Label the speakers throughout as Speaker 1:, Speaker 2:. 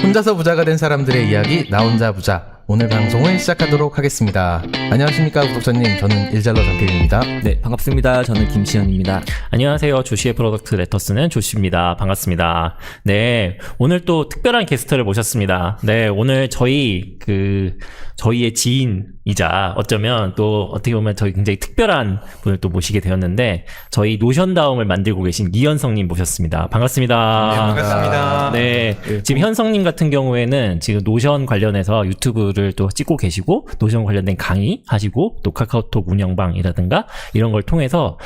Speaker 1: 혼자서 부자가 된 사람들의 이야기 나 혼자 부자. 오늘 방송을 시작하도록 하겠습니다. 안녕하십니까 구독자님, 저는 일잘러 장필입니다.
Speaker 2: 네, 반갑습니다. 저는 김시현입니다.
Speaker 3: 안녕하세의 조시의 프로덕트 레터스는 조시입니다. 반갑습니다. 네, 오늘 또 특별한 게스트를 모셨습니다. 네, 오늘 저희의 지인이자 어쩌면 또 어떻게 보면 저희 굉장히 특별한 분을 또 모시게 되었는데, 저희 노션다움을 만들고 계신 이현성님 모셨습니다. 반갑습니다.
Speaker 1: 네, 반갑습니다.
Speaker 3: 네, 지금 현성님 같은 경우에는 지금 노션 관련해서 유튜브를 또 찍고 계시고, 노션 관련된 강의 하시고, 또 카카오톡 운영방이라든가 이런 걸 통해서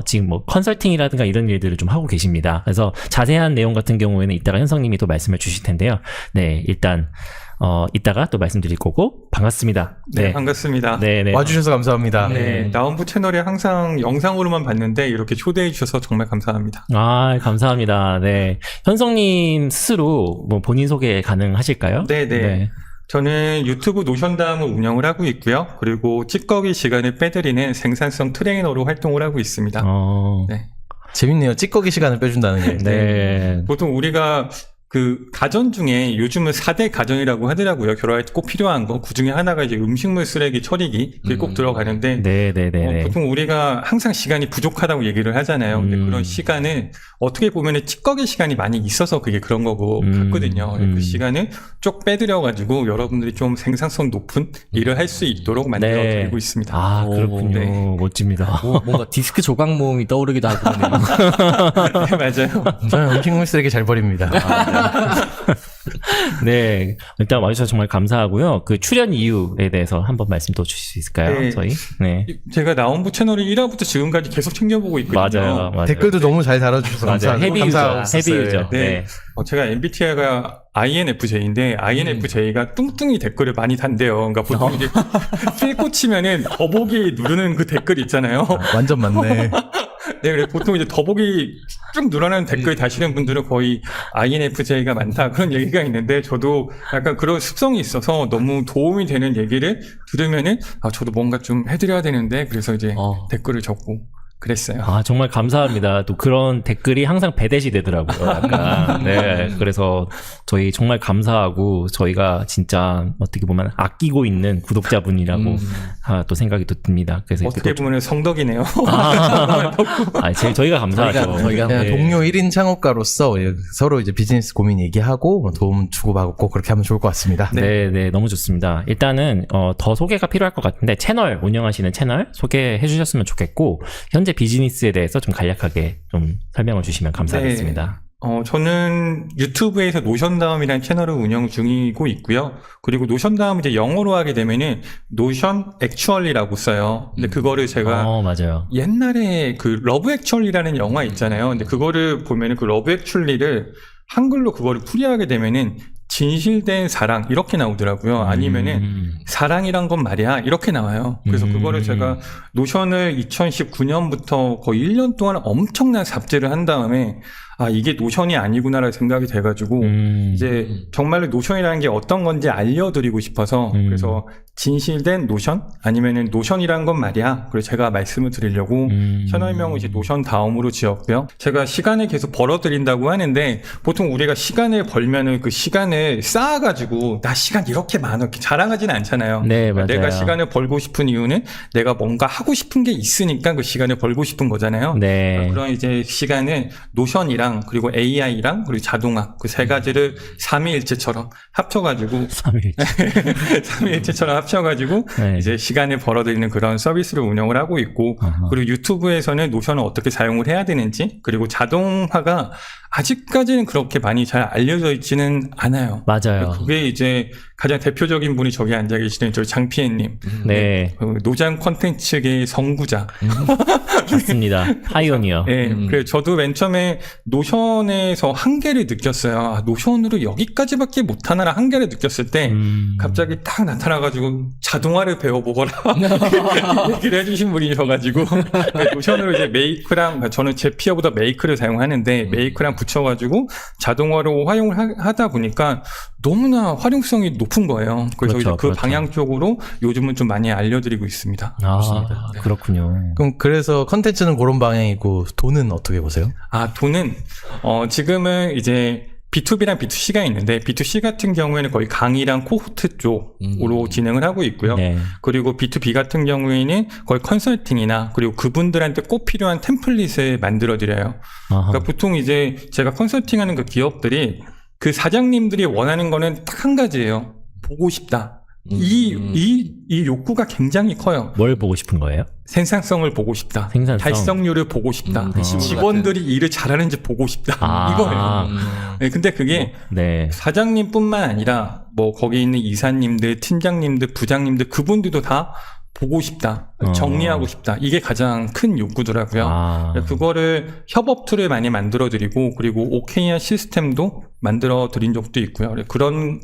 Speaker 3: 지금 뭐 컨설팅이라든가 이런 일들을 좀 하고 계십니다. 그래서 자세한 내용 같은 경우에는 이따가 현성님이 또 말씀을 주실 텐데요. 네, 일단 이따가 또 말씀드릴 거고, 반갑습니다.
Speaker 4: 네, 반갑습니다.
Speaker 3: 네.
Speaker 1: 와주셔서 감사합니다.
Speaker 4: 네, 나온부 채널에 항상 영상으로만 봤는데 이렇게 초대해 주셔서 정말 감사합니다.
Speaker 3: 아, 감사합니다. 네. 현성님 스스로 뭐 본인 소개 가능하실까요?
Speaker 4: 네. 저는 유튜브 노션다움을 운영을 하고 있고요. 그리고 찌꺼기 시간을 빼드리는 생산성 트레이너로 활동을 하고 있습니다. 네.
Speaker 1: 재밌네요. 찌꺼기 시간을 빼준다는 게.
Speaker 3: 네.
Speaker 4: 보통 우리가 그 가전 중에 요즘은 4대 가전이라고 하더라고요. 결혼할 때 꼭 필요한 거. 그 중에 하나가 이제 음식물 쓰레기 처리기. 그게 꼭 들어가는데.
Speaker 3: 네.
Speaker 4: 보통 우리가 항상 시간이 부족하다고 얘기를 하잖아요. 근데 그런 시간을 어떻게 보면은 찌꺼기 시간이 많이 있어서 그게 그런 거고 같거든요. 그 시간을 쭉 빼드려가지고 여러분들이 좀 생산성 높은 일을 할 수 있도록 만들어 드리고 있습니다.
Speaker 3: 아, 그렇군요.
Speaker 4: 네.
Speaker 3: 멋집니다.
Speaker 2: 뭔가 디스크 조각 모음이 떠오르기도 하고 그러네요.
Speaker 4: 네, 맞아요.
Speaker 1: 저는 음식물 쓰레기 잘 버립니다.
Speaker 3: 네, 일단 와주셔서 정말 감사하고요. 그 출연 이유에 대해서 한번 말씀 더 주실 수 있을까요?
Speaker 4: 네.
Speaker 3: 저희? 네.
Speaker 4: 제가 나온부 채널을 1화부터 지금까지 계속 챙겨보고 있거든요.
Speaker 3: 맞아요.
Speaker 1: 댓글도 너무 잘 달아주셔서
Speaker 3: 맞아요.
Speaker 1: 감사하고
Speaker 3: 헤비 유저.
Speaker 4: 네. 제가 MBTI가 INFJ인데 INFJ가 뚱뚱이 댓글을 많이 단대요. 그러니까 보통 이제 필 꽂히면은 더보기 누르는 그 댓글 있잖아요.
Speaker 1: 완전 맞네.
Speaker 4: 네, 그래 보통 이제 더보기 쭉 늘어나는 댓글 다시는 분들은 거의 INFJ가 많다 그런 얘기가 있는데, 저도 약간 그런 습성이 있어서 너무 도움이 되는 얘기를 들으면은 저도 뭔가 좀 해드려야 되는데, 그래서 이제 댓글을 적고 그랬어요.
Speaker 3: 아, 정말 감사합니다. 또 그런 댓글이 항상 배댓이 되더라고요. 약간. 네. 그래서 저희 정말 감사하고, 저희가 진짜 어떻게 보면 아끼고 있는 구독자분이라고 또 생각이 또 듭니다. 그래서
Speaker 4: 어떻게 보면 성덕이네요.
Speaker 3: 저희가 감사하죠.
Speaker 2: 저희가
Speaker 1: 그냥 동료 1인 창업가로서 서로 이제 비즈니스 고민 얘기하고 뭐 도움 주고받고 그렇게 하면 좋을 것 같습니다.
Speaker 3: 네, 너무 좋습니다. 일단은 더 소개가 필요할 것 같은데, 채널 운영하시는 채널 소개해 주셨으면 좋겠고, 현재 비즈니스에 대해서 좀 간략하게 좀 설명을 주시면 감사하겠습니다.
Speaker 4: 저는 유튜브에서 노션다움이라는 채널을 운영 중이고 있고요. 그리고 노션다움 이제 영어로 하게 되면은 노션 액츄얼리라고 써요. 근데 그거를 제가
Speaker 3: 맞아요.
Speaker 4: 옛날에 그 러브 액츄얼리라는 영화 있잖아요. 근데 그거를 보면은 그 러브 액츄얼리를 한글로 그거를 풀이하게 되면은 진실된 사랑 이렇게 나오더라고요. 아니면은 사랑이란 건 말이야 이렇게 나와요. 그래서 그거를 제가 노션을 2019년부터 거의 1년 동안 엄청난 삽질을 한 다음에 이게 노션이 아니구나라는 생각이 돼가지고 이제 정말로 노션이라는 게 어떤 건지 알려드리고 싶어서 그래서 진실된 노션 아니면은 노션이란 건 말이야. 그래서 제가 말씀을 드리려고 채널명을 이제 노션다움으로 지었고요. 제가 시간을 계속 벌어드린다고 하는데, 보통 우리가 시간을 벌면은 그 시간을 쌓아가지고 나 시간 이렇게 많아 이렇게 자랑하지는 않잖아요.
Speaker 3: 네, 맞아요.
Speaker 4: 내가 시간을 벌고 싶은 이유는 내가 뭔가 하고 싶은 게 있으니까 그 시간을 벌고 싶은 거잖아요.
Speaker 3: 네.
Speaker 4: 그런 이제 시간을 노션이랑 그리고 AI랑 그리고 자동화 그 세 가지를 삼위일체처럼 합쳐가지고 삼위일체처럼 합쳐가지고
Speaker 3: 네.
Speaker 4: 이제 시간을 벌어들이는 그런 서비스를 운영을 하고 있고, 그리고 유튜브에서는 노션을 어떻게 사용을 해야 되는지, 그리고 자동화가 아직까지는 그렇게 많이 잘 알려져 있지는 않아요.
Speaker 3: 맞아요.
Speaker 4: 그게 이제 가장 대표적인 분이 저기 앉아 계시는 저희 장피엔님.
Speaker 3: 네.
Speaker 4: 그 노장 콘텐츠계의 선구자.
Speaker 3: 맞습니다. 파이오니어.
Speaker 4: 네, 그래서 저도 맨 처음에 노션에서 한계를 느꼈어요. 노션으로 여기까지밖에 못하나 한계를 느꼈을 때 갑자기 딱 나타나가지고 자동화를 배워보거라 얘기를 해주신 분이셔가지고 노션으로 이제 메이크랑, 저는 제피어보다 메이크를 사용하는데 메이크랑 붙여가지고 자동화로 활용을 하다 보니까 너무나 활용성이 높은 거예요. 그래서 이제 그 방향 쪽으로 요즘은 좀 많이 알려드리고 있습니다.
Speaker 3: 네. 그렇군요.
Speaker 1: 그럼 그래서 컨텐츠는 그런 방향이고 돈은 어떻게 보세요?
Speaker 4: 돈은 지금은 이제 B2B랑 B2C가 있는데 B2C 같은 경우에는 거의 강의랑 코호트 쪽으로 진행을 하고 있고요.
Speaker 3: 네.
Speaker 4: 그리고 B2B 같은 경우에는 거의 컨설팅이나 그리고 그분들한테 꼭 필요한 템플릿을 만들어 드려요.
Speaker 3: 아하.
Speaker 4: 그러니까 보통 이제 제가 컨설팅하는 그 기업들이 그 사장님들이 원하는 거는 딱 한 가지예요. 보고 싶다. 이 욕구가 굉장히 커요.
Speaker 3: 뭘 보고 싶은 거예요?
Speaker 4: 생산성을 보고 싶다.
Speaker 3: 생산성.
Speaker 4: 달성률을 보고 싶다.
Speaker 2: 대시보드
Speaker 4: 직원들이 일을 잘하는지 보고 싶다.
Speaker 3: 아.
Speaker 4: 이거예요. 네, 근데 그게
Speaker 3: 네.
Speaker 4: 사장님뿐만 아니라 뭐 거기 있는 이사님들, 팀장님들, 부장님들 그분들도 다 보고 싶다. 정리하고 싶다. 이게 가장 큰 욕구더라고요.
Speaker 3: 아.
Speaker 4: 그거를 협업 툴을 많이 만들어 드리고 그리고 OKR 시스템도 만들어 드린 적도 있고요. 그런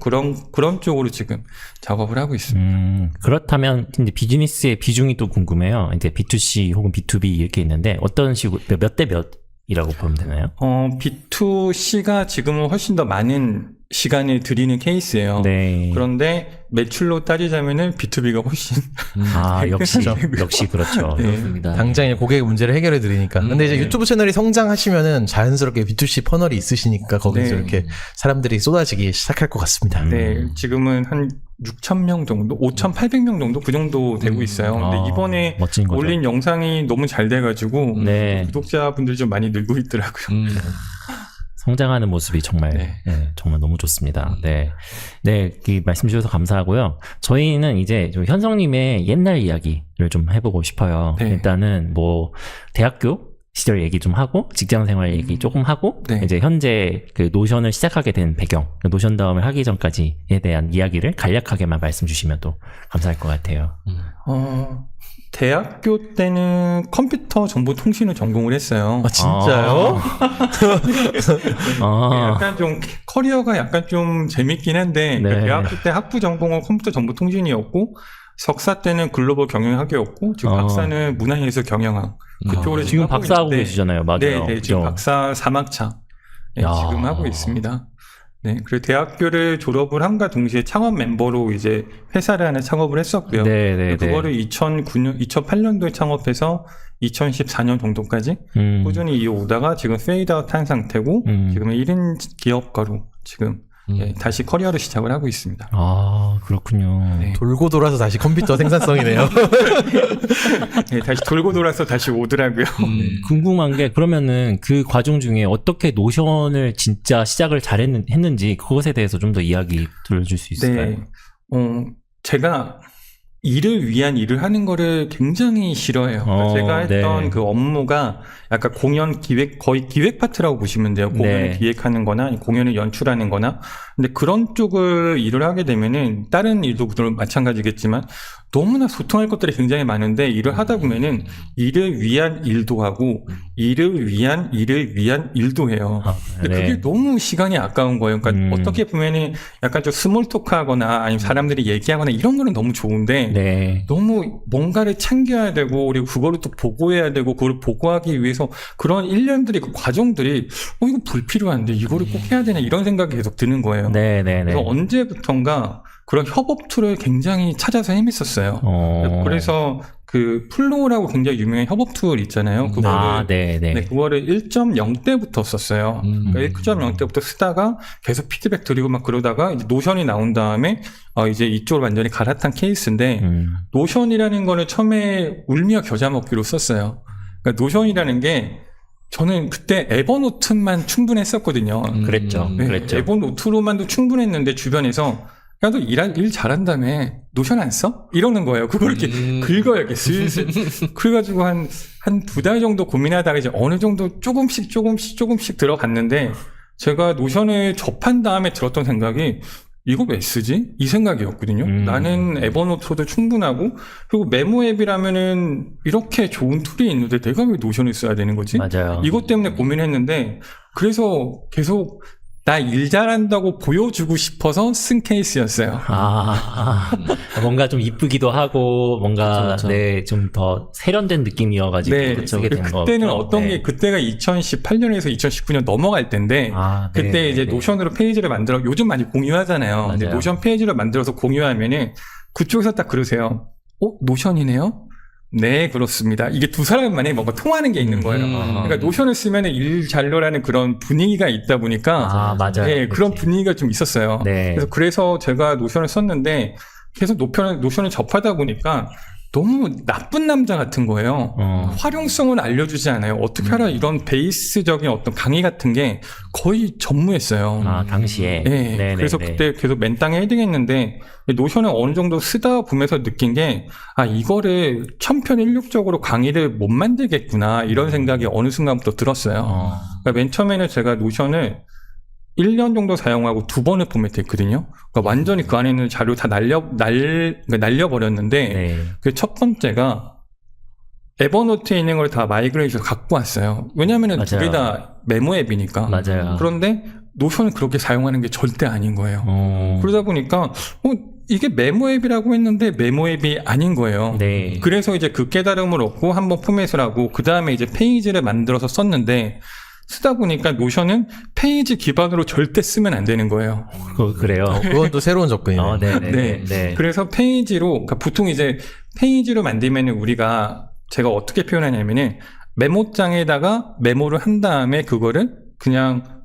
Speaker 4: 쪽으로 지금 작업을 하고 있습니다.
Speaker 3: 그렇다면 이제 비즈니스의 비중이 또 궁금해요. 이제 B2C 혹은 B2B 이렇게 있는데 어떤 식으로 몇 대 몇이라고 보면 되나요?
Speaker 4: B2C가 지금은 훨씬 더 많은 시간을 들이는 케이스예요.
Speaker 3: 네.
Speaker 4: 그런데 매출로 따지자면은 B2B가 훨씬
Speaker 3: 아, 역시 그렇죠.
Speaker 4: 네.
Speaker 2: 그렇습니다.
Speaker 1: 당장의 고객의 문제를 해결해 드리니까. 근데 이제
Speaker 4: 네.
Speaker 1: 유튜브 채널이 성장하시면은 자연스럽게 B2C 퍼널이 있으시니까 거기서
Speaker 4: 네.
Speaker 1: 이렇게 사람들이 쏟아지기 시작할 것 같습니다.
Speaker 4: 네, 지금은 한 6,000명 정도, 5,800명 정도 그 정도 되고 있어요. 근데
Speaker 3: 아,
Speaker 4: 이번에
Speaker 3: 멋진 거죠.
Speaker 4: 올린 영상이 너무 잘 돼가지고
Speaker 3: 네.
Speaker 4: 구독자분들이 좀 많이 늘고 있더라고요.
Speaker 3: 성장하는 모습이 정말,
Speaker 4: 네.
Speaker 3: 네, 정말 너무 좋습니다. 네. 네, 이 말씀 주셔서 감사하고요. 저희는 이제 좀 현성님의 옛날 이야기를 좀 해보고 싶어요.
Speaker 4: 네.
Speaker 3: 일단은 뭐, 대학교 시절 얘기 좀 하고, 직장 생활 얘기 조금 하고,
Speaker 4: 네.
Speaker 3: 이제 현재 그 노션을 시작하게 된 배경, 그 노션 다음을 하기 전까지에 대한 이야기를 간략하게만 말씀 주시면 또 감사할 것 같아요.
Speaker 4: 대학교 때는 컴퓨터 정보통신을 전공을 했어요.
Speaker 1: 아, 진짜요?
Speaker 3: 아,
Speaker 4: 약간 좀 커리어가 약간 좀 재밌긴 한데
Speaker 3: 네.
Speaker 4: 대학교 때 학부 전공은 컴퓨터 정보통신이었고 석사 때는 글로벌 경영학이었고 지금 박사는 문화예술 경영학 그쪽으로
Speaker 3: 지금
Speaker 4: 하고
Speaker 3: 박사하고
Speaker 4: 있는데
Speaker 3: 계시잖아요. 맞아요.
Speaker 4: 네, 네, 지금
Speaker 3: 그죠?
Speaker 4: 박사 3학차 네,
Speaker 3: 야.
Speaker 4: 지금 하고 있습니다. 네, 그리고 대학교를 졸업을 함과 동시에 창업 멤버로 이제 회사를 하나 창업을 했었고요.
Speaker 3: 네, 네, 네.
Speaker 4: 그거를 2008년도에 창업해서 2014년 정도까지 꾸준히 이어오다가 지금 페이드아웃 한 상태고 지금은 1인 기업가로 지금 예, 다시 커리어를 시작을 하고 있습니다.
Speaker 3: 아, 그렇군요.
Speaker 4: 네.
Speaker 1: 돌고 돌아서 다시 컴퓨터 생산성이네요.
Speaker 4: 예, 다시 돌고 돌아서 다시 오더라고요.
Speaker 3: 궁금한 게 그러면은 그 과정 중에 어떻게 노션을 진짜 시작을 했는지 그것에 대해서 좀 더 이야기 들려줄 수 있을까요?
Speaker 4: 네, 제가 일을 위한 일을 하는 거를 굉장히 싫어해요. 제가 했던
Speaker 3: 네.
Speaker 4: 그 업무가 약간 공연 기획, 거의 기획 파트라고 보시면 돼요. 공연을
Speaker 3: 네.
Speaker 4: 기획하는 거나 공연을 연출하는 거나. 근데 그런 쪽을 일을 하게 되면은 다른 일도 물론 마찬가지겠지만 너무나 소통할 것들이 굉장히 많은데 일을 하다 보면은 일을 위한 일도 하고 일을 위한 일도 해요.
Speaker 3: 아,
Speaker 4: 근데
Speaker 3: 네.
Speaker 4: 그게 너무 시간이 아까운 거예요. 그러니까 어떻게 보면은 약간 좀 스몰 토크 하거나 아니면 사람들이 얘기하거나 이런 거는 너무 좋은데
Speaker 3: 네.
Speaker 4: 너무 뭔가를 챙겨야 되고 그리고 그거를 또 보고해야 되고 그걸 보고하기 위해서 그런 일련들이 그 과정들이 이거 불필요한데 이거를 꼭 해야 되나 이런 생각이 계속 드는 거예요.
Speaker 3: 네, 네, 네.
Speaker 4: 그래서 언제부턴가 그런 협업 툴을 굉장히 찾아서 헤맸었어요. 그래서 그 플로우라고 굉장히 유명한 협업 툴 있잖아요. 그거를
Speaker 3: 아, 네, 네.
Speaker 4: 네, 그거를 1.0 때부터 썼어요. 그러니까 1.0 때부터 쓰다가 계속 피드백 드리고 막 그러다가 이제 노션이 나온 다음에 이제 이쪽으로 완전히 갈아탄 케이스인데 노션이라는 거는 처음에 울며 겨자 먹기로 썼어요. 그러니까 노션이라는 게 저는 그때 에버노트만 충분했었거든요.
Speaker 3: 그랬죠.
Speaker 4: 네,
Speaker 3: 그랬죠.
Speaker 4: 에버노트로만도 충분했는데 주변에서 야, 너 일 잘한다며 노션 안 써? 이러는 거예요. 그걸 이렇게 긁어요, 이렇게 슬슬. 그래가지고 한 2달 정도 고민하다가 이제 어느 정도 조금씩 들어갔는데 제가 노션을 접한 다음에 들었던 생각이 이거 왜 쓰지? 이 생각이었거든요. 나는 에버노트도 충분하고 그리고 메모 앱이라면은 이렇게 좋은 툴이 있는데 내가 왜 노션을 써야 되는 거지?
Speaker 3: 맞아요.
Speaker 4: 이것 때문에 고민했는데 그래서 계속 나 일 잘한다고 보여주고 싶어서 쓴 케이스였어요.
Speaker 3: 뭔가 좀 이쁘기도 하고, 뭔가,
Speaker 2: 그쵸.
Speaker 3: 네, 좀 더 세련된 느낌이어가지고,
Speaker 4: 네,
Speaker 3: 쓰게 된 거.
Speaker 4: 그때는 어떤 게 그때가 2018년에서 2019년 넘어갈 때인데
Speaker 3: 네,
Speaker 4: 그때 이제 노션으로 페이지를 만들어 요즘 많이 공유하잖아요. 근데
Speaker 3: 맞아요.
Speaker 4: 노션 페이지를 만들어서 공유하면은 그쪽에서 딱 그러세요. 노션이네요? 네, 그렇습니다. 이게 두 사람 만에 뭔가 통하는 게 있는 거예요. 그러니까 노션을 쓰면 일 잘려라는 그런 분위기가 있다 보니까
Speaker 3: 아, 맞아요.
Speaker 4: 네, 그런
Speaker 3: 그렇지.
Speaker 4: 분위기가 좀 있었어요.
Speaker 3: 네.
Speaker 4: 그래서 제가 노션을 썼는데 계속 노션을 접하다 보니까 너무 나쁜 남자 같은 거예요. 활용성을 알려주지 않아요. 어떻게 하라 이런 베이스적인 어떤 강의 같은 게 거의 전무했어요.
Speaker 3: 아, 당시에.
Speaker 4: 네,
Speaker 3: 네네네.
Speaker 4: 그래서 그때 계속 맨땅에 헤딩했는데 노션을 어느 정도 쓰다 보면서 느낀 게 이거를 천편일률적으로 강의를 못 만들겠구나 이런 생각이 어느 순간부터 들었어요. 그러니까 맨 처음에는 제가 노션을 1년 정도 사용하고 2번을 포맷했거든요. 그러니까 완전히 그 안에 있는 자료 다 날려버렸는데
Speaker 3: 네.
Speaker 4: 그 첫 번째가 에버노트에 있는 걸 다 마이그레이션을 갖고 왔어요. 왜냐하면 두 개
Speaker 3: 맞아요.
Speaker 4: 다 메모 앱이니까.
Speaker 3: 맞아요.
Speaker 4: 그런데 노션을 그렇게 사용하는 게 절대 아닌 거예요. 그러다 보니까 이게 메모 앱이라고 했는데 메모 앱이 아닌 거예요.
Speaker 3: 네.
Speaker 4: 그래서 이제 그 깨달음을 얻고 한번 포맷을 하고 그 다음에 이제 페이지를 만들어서 썼는데 쓰다 보니까 노션은 페이지 기반으로 절대 쓰면 안 되는 거예요.
Speaker 3: 그래요.
Speaker 1: 그건 또 새로운 접근이네요.
Speaker 3: 네네.
Speaker 4: 네.
Speaker 3: 네.
Speaker 4: 그래서 페이지로, 그러니까 보통 이제 페이지로 만들면 우리가 제가 어떻게 표현하냐면은 메모장에다가 메모를 한 다음에 그거를 그냥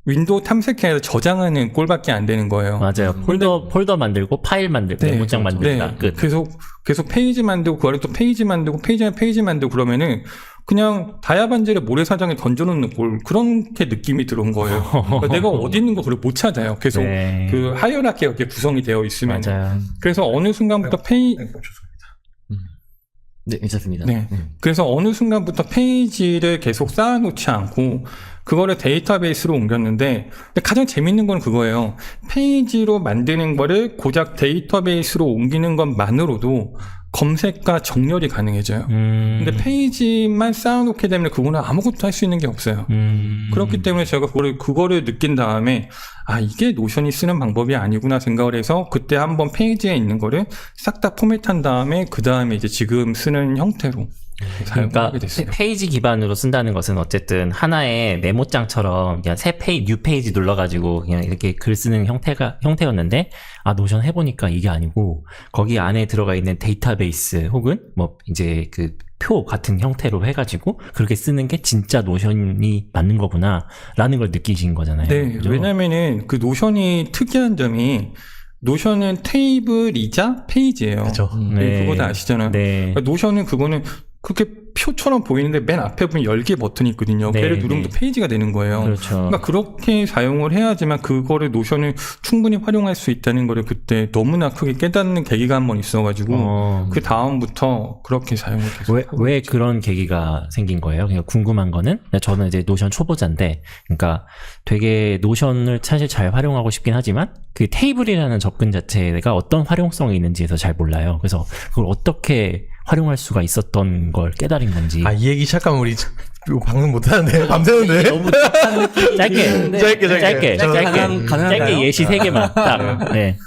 Speaker 4: 윈도우 탐색해서 저장하는 꼴밖에 안 되는 거예요.
Speaker 3: 맞아요. 폴더 만들고 파일 만들고
Speaker 4: 네,
Speaker 3: 메모장 만들다. 끝.
Speaker 4: 계속 페이지 만들고 그거를 또 페이지 만들고 페이지 만들고 그러면은 그냥 다야반지를 모래사장에 던져놓는 꼴 그렇게 느낌이 들은 거예요. 그러니까 내가 어디 있는 거 그걸 못 찾아요. 계속
Speaker 3: 네.
Speaker 4: 그 하이어라키가 이렇게 구성이 되어 있으면.
Speaker 3: 맞아요.
Speaker 4: 그래서 어느 순간부터
Speaker 2: 네, 괜찮습니다.
Speaker 4: 네. 그래서 어느 순간부터 페이지를 계속 쌓아놓지 않고 그거를 데이터베이스로 옮겼는데 근데 가장 재밌는 건 그거예요. 페이지로 만드는 거를 고작 데이터베이스로 옮기는 것만으로도 검색과 정렬이 가능해져요. 근데 페이지만 쌓아놓게 되면 그거는 아무것도 할 수 있는 게 없어요. 그렇기 때문에 제가 그거를 느낀 다음에 이게 노션이 쓰는 방법이 아니구나 생각을 해서 그때 한번 페이지에 있는 거를 싹 다 포맷한 다음에 그 다음에 이제 지금 쓰는 형태로
Speaker 3: 그러니까
Speaker 4: 사용하게 됐어요.
Speaker 3: 페이지 기반으로 쓴다는 것은 어쨌든 하나의 메모장처럼 그냥 뉴 페이지 눌러가지고 그냥 이렇게 글 쓰는 형태였는데 노션 해보니까 이게 아니고 거기 안에 들어가 있는 데이터베이스 혹은 뭐 이제 그 표 같은 형태로 해가지고 그렇게 쓰는 게 진짜 노션이 맞는 거구나라는 걸 느끼신 거잖아요.
Speaker 4: 네,
Speaker 3: 그죠?
Speaker 4: 왜냐면은 그 노션이 특이한 점이 노션은 테이블이자 페이지예요.
Speaker 1: 그렇죠.
Speaker 4: 네, 그거 다 아시잖아요.
Speaker 3: 네.
Speaker 4: 그러니까 노션은 그거는 그렇게 표처럼 보이는데 맨 앞에 보면 열개 버튼이 있거든요.
Speaker 3: 네,
Speaker 4: 걔를 누르면 또 페이지가 되는 거예요.
Speaker 3: 그렇죠.
Speaker 4: 그러니까 그렇게 사용을 해야지만 그거를 노션을 충분히 활용할 수 있다는 거를 그때 너무나 크게 깨닫는 계기가 한 번 있어가지고 그 다음부터 그렇게 사용을 계속
Speaker 3: 왜 그런 계기가 생긴 거예요? 그냥 궁금한 거는 저는 이제 노션 초보자인데, 그러니까 되게 노션을 사실 잘 활용하고 싶긴 하지만 그 테이블이라는 접근 자체가 어떤 활용성이 있는지에서 잘 몰라요. 그래서 그걸 어떻게 활용할 수가 있었던 걸 깨달은 건지.
Speaker 1: 이 얘기 시작하면 우리 이거 방송 못하는데 밤새는데.
Speaker 2: 너무
Speaker 1: 짧게.
Speaker 3: 짧게 예시 3개만 딱. 네.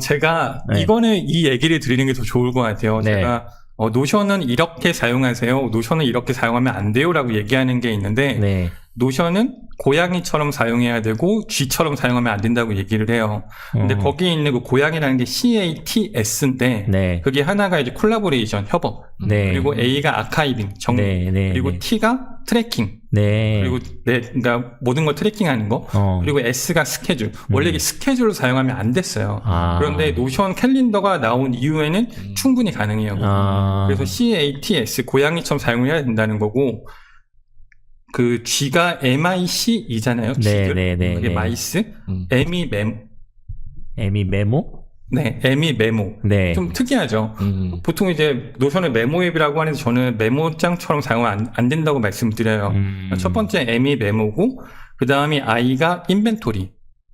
Speaker 4: 제가
Speaker 3: 네.
Speaker 4: 이거는 이 얘기를 드리는 게 더 좋을 것 같아요.
Speaker 3: 네.
Speaker 4: 제가 노션은 이렇게 사용하세요. 노션은 이렇게 사용하면 안 돼요라고 얘기하는 게 있는데
Speaker 3: 네.
Speaker 4: 노션은 고양이처럼 사용해야 되고 쥐처럼 사용하면 안 된다고 얘기를 해요. 근데 거기에 있는 그 고양이라는 게 CATS인데
Speaker 3: 네.
Speaker 4: 그게 하나가 이제 콜라보레이션, 협업.
Speaker 3: 네.
Speaker 4: 그리고 A가 아카이빙, 정리.
Speaker 3: 네, 네,
Speaker 4: 그리고
Speaker 3: 네.
Speaker 4: T가 트래킹.
Speaker 3: 네.
Speaker 4: 그리고 그러니까 모든 걸 트래킹하는 거. 그리고 S가 스케줄. 원래 이게 스케줄로 사용하면 안 됐어요. 그런데 노션 캘린더가 나온 이후에는 충분히 가능해요. 그래서 CATS 고양이처럼 사용을 해야 된다는 거고 그 G가 MIC이잖아요.
Speaker 3: 네, 네, 네,
Speaker 4: 그게
Speaker 3: 네.
Speaker 4: 마이스. M이
Speaker 3: 메모?
Speaker 4: 네, M이 메모.
Speaker 3: 네.
Speaker 4: 좀 특이하죠. 보통 이제 노션을 메모 앱이라고 하는데 저는 메모장처럼 사용하면 안 된다고 말씀드려요. 첫 번째 M이 메모고 그 다음이 I가 인벤토리.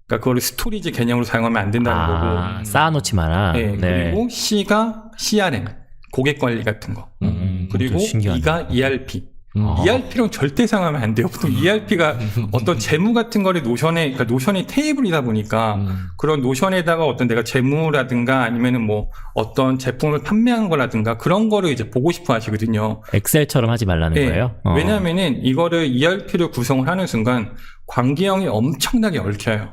Speaker 4: 그러니까 그거를 스토리지 개념으로 사용하면 안 된다는 거고.
Speaker 3: 쌓아놓지 마라.
Speaker 4: 네, 그리고 C가 CRM, 고객 관리 같은 거. 그리고 E가 ERP. ERP는 절대 사용하면 안 돼요. 보통 ERP가 어떤 재무 같은 거를 그러니까 노션이 테이블이다 보니까 그런 노션에다가 어떤 내가 재무라든가 아니면은 뭐 어떤 제품을 판매한 거라든가 그런 거를 이제 보고 싶어 하시거든요.
Speaker 3: 엑셀처럼 하지 말라는
Speaker 4: 네,
Speaker 3: 거예요?
Speaker 4: 왜냐면은 이거를 ERP를 구성을 하는 순간 광기형이 엄청나게 얽혀요.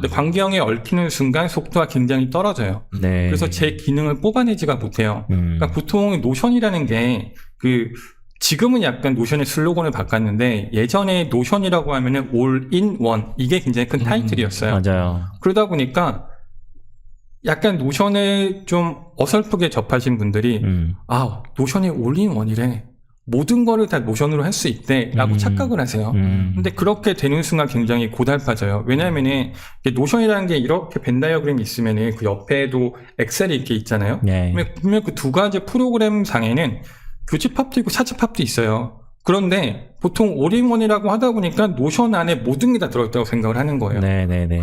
Speaker 4: 근데 광기형이 얽히는 순간 속도가 굉장히 떨어져요.
Speaker 2: 네.
Speaker 4: 그래서 제 기능을 뽑아내지가 못해요. 그러니까 보통 노션이라는 게 지금은 약간 노션의 슬로건을 바꿨는데 예전에 노션이라고 하면은 all in one 이게 굉장히 큰 타이틀이었어요.
Speaker 3: 맞아요.
Speaker 4: 그러다 보니까 약간 노션을 좀 어설프게 접하신 분들이 노션이 all in one이래. 모든 거를 다 노션으로 할 수 있대 라고 착각을 하세요. 근데 그렇게 되는 순간 굉장히 고달파져요. 왜냐면은 노션이라는 게 이렇게 벤 다이어그램이 있으면은 그 옆에도 엑셀이 이렇게 있잖아요.
Speaker 3: 네.
Speaker 4: 분명 그 두 가지 프로그램 상에는 교집합도 있고 사집합도 있어요. 그런데 보통 올인원이라고 하다 보니까 노션 안에 모든 게 다 들어있다고 생각을 하는 거예요.
Speaker 3: 네네네.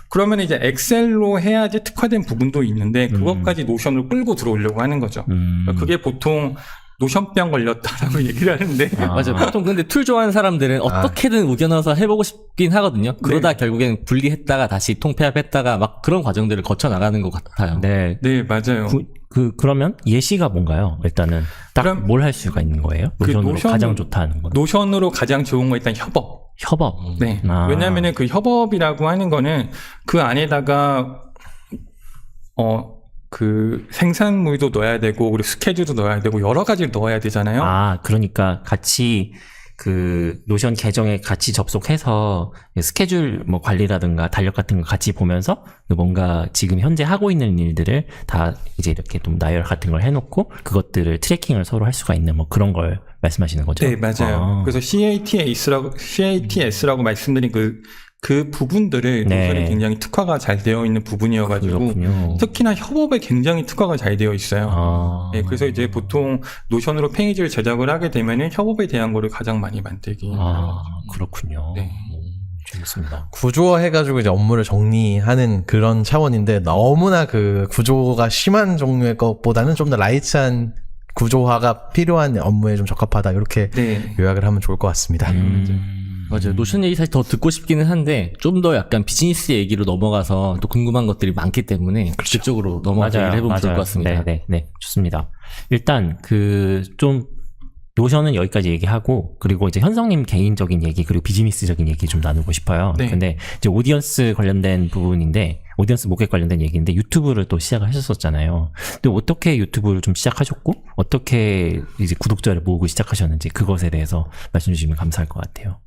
Speaker 4: 그러면 이제 엑셀로 해야지 특화된 부분도 있는데 그것까지 노션으로 끌고 들어오려고 하는 거죠. 그게 보통 노션병 걸렸다라고 얘기를 하는데
Speaker 2: 맞아요. 보통 근데 툴 좋아하는 사람들은 어떻게든 우겨넣어서 해보고 싶긴 하거든요. 그러다 결국엔 분리했다가 다시 통폐합했다가 막 그런 과정들을 거쳐 나가는 것 같아요.
Speaker 3: 네.
Speaker 4: 네, 맞아요.
Speaker 3: 그러면 예시가 뭔가요? 일단은 딱
Speaker 4: 그럼
Speaker 3: 뭘 할 수가 있는 거예요? 노션으로 가장 좋다는 건.
Speaker 4: 노션으로 가장 좋은 거 일단 협업.
Speaker 3: 협업.
Speaker 4: 네. 왜냐면은 그 협업이라고 하는 거는 그 안에다가 그 생산물도 넣어야 되고 그리고 스케줄도 넣어야 되고 여러 가지를 넣어야 되잖아요.
Speaker 3: 그러니까 같이 그 노션 계정에 같이 접속해서 스케줄 뭐 관리라든가 달력 같은 거 같이 보면서 뭔가 지금 현재 하고 있는 일들을 다 이제 이렇게 좀 나열 같은 걸 해놓고 그것들을 트래킹을 서로 할 수가 있는 뭐 그런 걸 말씀하시는 거죠?
Speaker 4: 네, 맞아요. 그래서 CATS라고 말씀드린 그 부분들을
Speaker 3: 네.
Speaker 4: 노션이 굉장히 특화가 잘 되어 있는 부분이어가지고
Speaker 3: 그렇군요.
Speaker 4: 특히나 협업에 굉장히 특화가 잘 되어 있어요. 네, 그래서 이제 보통 노션으로 페이지를 제작을 하게 되면은 협업에 대한 거를 가장 많이 만들기.
Speaker 3: 그렇군요.
Speaker 4: 네.
Speaker 3: 재밌습니다.
Speaker 1: 구조화해가지고 이제 업무를 정리하는 그런 차원인데 너무나 그 구조가 심한 종류의 것보다는 좀 더 라이트한 구조화가 필요한 업무에 좀 적합하다 이렇게
Speaker 4: 네.
Speaker 1: 요약을 하면 좋을 것 같습니다.
Speaker 2: 맞아요. 노션 얘기 사실 더 듣고 싶기는 한데 좀 더 약간 비즈니스 얘기로 넘어가서 또 궁금한 것들이 많기 때문에 그쪽으로 넘어가서 얘기를 해보면 좋을 것 같습니다.
Speaker 3: 네, 좋습니다. 일단 좀 노션은 여기까지 얘기하고 그리고 이제 현성님 개인적인 얘기 그리고 비즈니스적인 얘기 좀 나누고 싶어요.
Speaker 4: 네.
Speaker 3: 근데 이제 오디언스 관련된 부분인데 오디언스 모객 관련된 얘기인데 유튜브를 또 시작을 하셨었잖아요. 근데 어떻게 유튜브를 좀 시작하셨고 어떻게 이제 구독자를 모으고 시작하셨는지 그것에 대해서 말씀 주시면 감사할 것 같아요.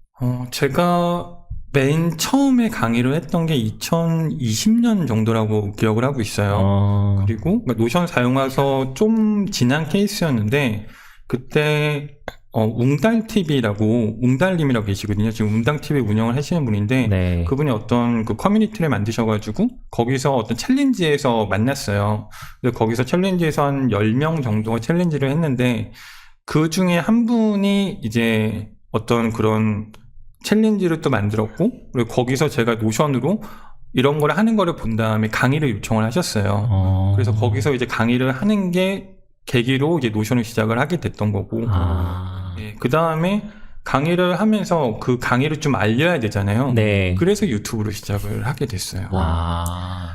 Speaker 4: 제가 맨 처음에 강의를 했던 게 2020년 정도라고 기억을 하고 있어요. 그리고 노션 사용해서 좀 지난 케이스였는데 그때 웅달님이라고 계시거든요. 지금 웅달TV 운영을 하시는 분인데
Speaker 3: 네.
Speaker 4: 그분이 어떤 그 커뮤니티를 만드셔가지고 거기서 어떤 챌린지에서 만났어요. 그래서 거기서 챌린지에서 한 10명 정도가 챌린지를 했는데 그 중에 한 분이 이제 어떤 그런 챌린지를 또 만들었고 그리고 거기서 제가 노션으로 이런 거를 하는 거를 본 다음에 강의를 요청을 하셨어요. 그래서 거기서 이제 강의를 하는 게 계기로 이제 노션을 시작을 하게 됐던 거고 예, 그 다음에 강의를 하면서 그 강의를 좀 알려야 되잖아요.
Speaker 3: 네.
Speaker 4: 그래서 유튜브로 시작을 하게 됐어요.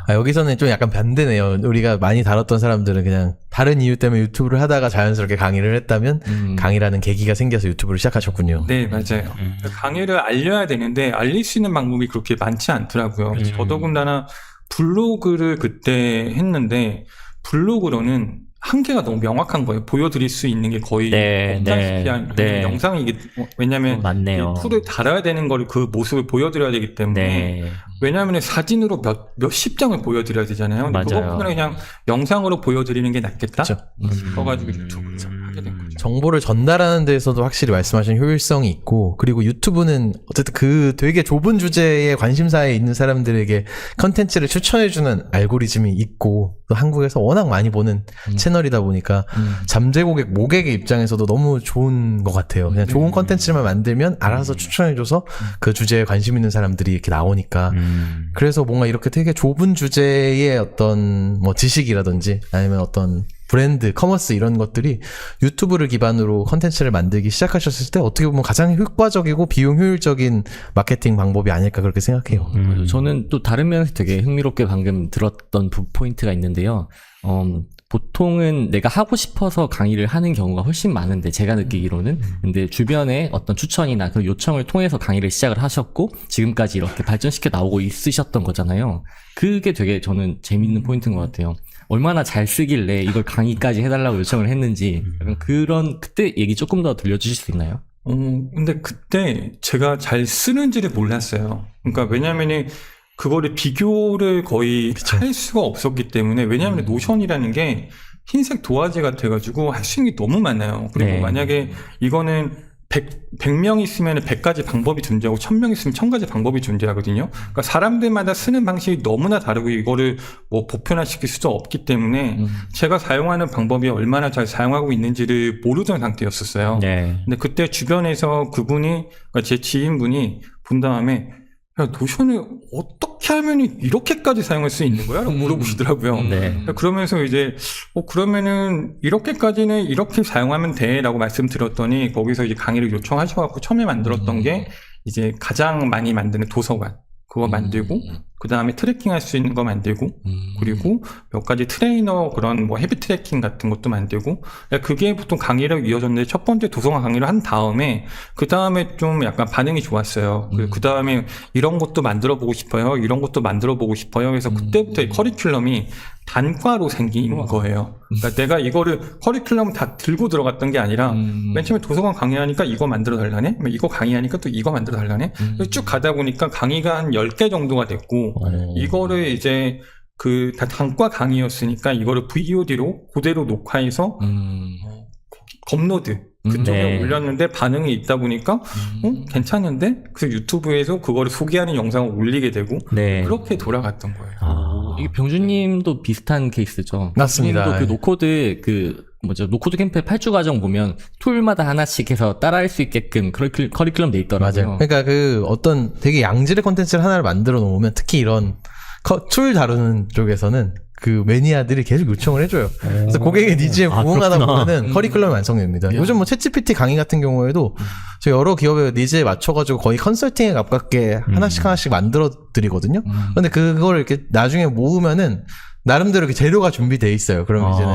Speaker 1: 여기서는 좀 약간 반대네요. 우리가 많이 다뤘던 사람들은 그냥 다른 이유 때문에 유튜브를 하다가 자연스럽게 강의를 했다면 강의라는 계기가 생겨서 유튜브를 시작하셨군요.
Speaker 4: 네, 맞아요. 강의를 알려야 되는데 알릴 수 있는 방법이 그렇게 많지 않더라고요. 더더군다나 블로그를 그때 했는데 블로그로는 한계가 너무 명확한 거예요. 보여드릴 수 있는 게 거의 없다시피 한 영상이 이게 왜냐하면
Speaker 3: 맞네요.
Speaker 4: 툴을 달아야 되는 거를 그 모습을 보여드려야 되기 때문에 왜냐하면 사진으로 몇십 장을 보여드려야 되잖아요. 근데 그것보다는 그냥 영상으로 보여드리는 게 낫겠다 싶어가지고 유튜브를 하게 된 거죠.
Speaker 1: 정보를 전달하는 데에서도 확실히 말씀하신 효율성이 있고 그리고 유튜브는 어쨌든 그 되게 좁은 주제에 관심사에 있는 사람들에게 컨텐츠를 추천해주는 알고리즘이 있고 또 한국에서 워낙 많이 보는 채널이다 보니까 잠재 고객, 모객의 입장에서도 너무 좋은 것 같아요. 그냥 좋은 컨텐츠만 만들면 알아서 추천해줘서 그 주제에 관심 있는 사람들이 이렇게 나오니까 그래서 뭔가 이렇게 되게 좁은 주제의 어떤 뭐 지식이라든지 아니면 어떤 브랜드, 커머스 이런 것들이 유튜브를 기반으로 컨텐츠를 만들기 시작하셨을 때 어떻게 보면 가장 효과적이고 비용 효율적인 마케팅 방법이 아닐까 그렇게 생각해요.
Speaker 2: 저는 또 다른 면에서 되게 흥미롭게 방금 들었던 포인트가 있는데요. 보통은 내가 하고 싶어서 강의를 하는 경우가 훨씬 많은데 제가 느끼기로는 근데 주변에 어떤 추천이나 그 요청을 통해서 강의를 시작을 하셨고 지금까지 이렇게 발전시켜 나오고 있으셨던 거잖아요. 그게 되게 저는 재밌는 포인트인 것 같아요. 얼마나 잘 쓰길래 이걸 강의까지 해달라고 요청을 했는지 약간 그런 그때 얘기 조금 더 들려주실 수 있나요?
Speaker 4: 근데 그때 제가 잘 쓰는지를 몰랐어요. 그러니까 왜냐면은 그거를 비교를 거의 할 수가 없었기 때문에 왜냐하면 노션이라는 게 흰색 도화지 같아가지고 할 수 있는 게 너무 많아요. 그리고
Speaker 3: 네.
Speaker 4: 만약에 이거는 100명 있으면 100가지 방법이 존재하고 1000명 있으면 1000가지 방법이 존재하거든요. 그러니까 사람들마다 쓰는 방식이 너무나 다르고 이거를 뭐 보편화시킬 수도 없기 때문에 제가 사용하는 방법이 얼마나 잘 사용하고 있는지를 모르던 상태였었어요.
Speaker 3: 네.
Speaker 4: 근데 그때 주변에서 그분이, 그러니까 제 지인분이 본 다음에 야, 노션을 어떻게 하면 이렇게까지 사용할 수 있는 거야? 라고 물어보시더라고요.
Speaker 3: 네.
Speaker 4: 그러면서 이제, 그러면은 이렇게까지는 이렇게 사용하면 돼. 라고 말씀드렸더니 거기서 이제 강의를 요청하셔갖고 처음에 만들었던 게 이제 가장 많이 만드는 도서관. 그거 만들고, 그 다음에 트래킹 할 수 있는 거 만들고, 그리고 몇 가지 트레이너 그런 뭐 헤비 트래킹 같은 것도 만들고, 그게 보통 강의로 이어졌는데 첫 번째 도서관 강의를 한 다음에, 그 다음에 좀 약간 반응이 좋았어요. 그 다음에 이런 것도 만들어 보고 싶어요. 이런 것도 만들어 보고 싶어요. 그래서 그때부터 이 커리큘럼이 단과로 생긴 거예요. 그러니까 내가 이거를 커리큘럼 다 들고 들어갔던 게 아니라 맨 처음에 도서관 강의하니까 이거 만들어 달라네? 이거 강의하니까 또 이거 만들어 달라네? 쭉 가다 보니까 강의가 한 10개 정도가 됐고 이거를 이제 그 다 단과 강의였으니까 이거를 VOD로 그대로 녹화해서 업로드 그쪽에
Speaker 3: 네.
Speaker 4: 올렸는데 반응이 있다 보니까 괜찮은데? 그래서 유튜브에서 그거를 소개하는 영상을 올리게 되고
Speaker 3: 네.
Speaker 4: 그렇게 돌아갔던 거예요.
Speaker 2: 이게 병주님도 비슷한 케이스죠.
Speaker 1: 맞습니다.
Speaker 2: 병주님도 그 노코드 노코드 캠프의 8주 과정 보면 툴마다 하나씩 해서 따라할 수 있게끔 커리큘럼 돼 있더라고요.
Speaker 1: 맞아요. 그러니까 그 어떤 되게 양질의 콘텐츠를 하나를 만들어 놓으면 특히 이런 툴 다루는 쪽에서는 그 매니아들이 계속 요청을 해줘요. 그래서 고객의 니즈에 부응하다
Speaker 3: 그렇구나.
Speaker 1: 보면은 커리큘럼이 완성됩니다. 요즘 뭐 챗GPT 강의 같은 경우에도 저 여러 기업의 니즈에 맞춰가지고 거의 컨설팅에 가깝게 하나씩 만들어 드리거든요. 근데 그걸 이렇게 나중에 모으면은 나름대로 이렇게 재료가 준비돼 있어요. 그럼 이제는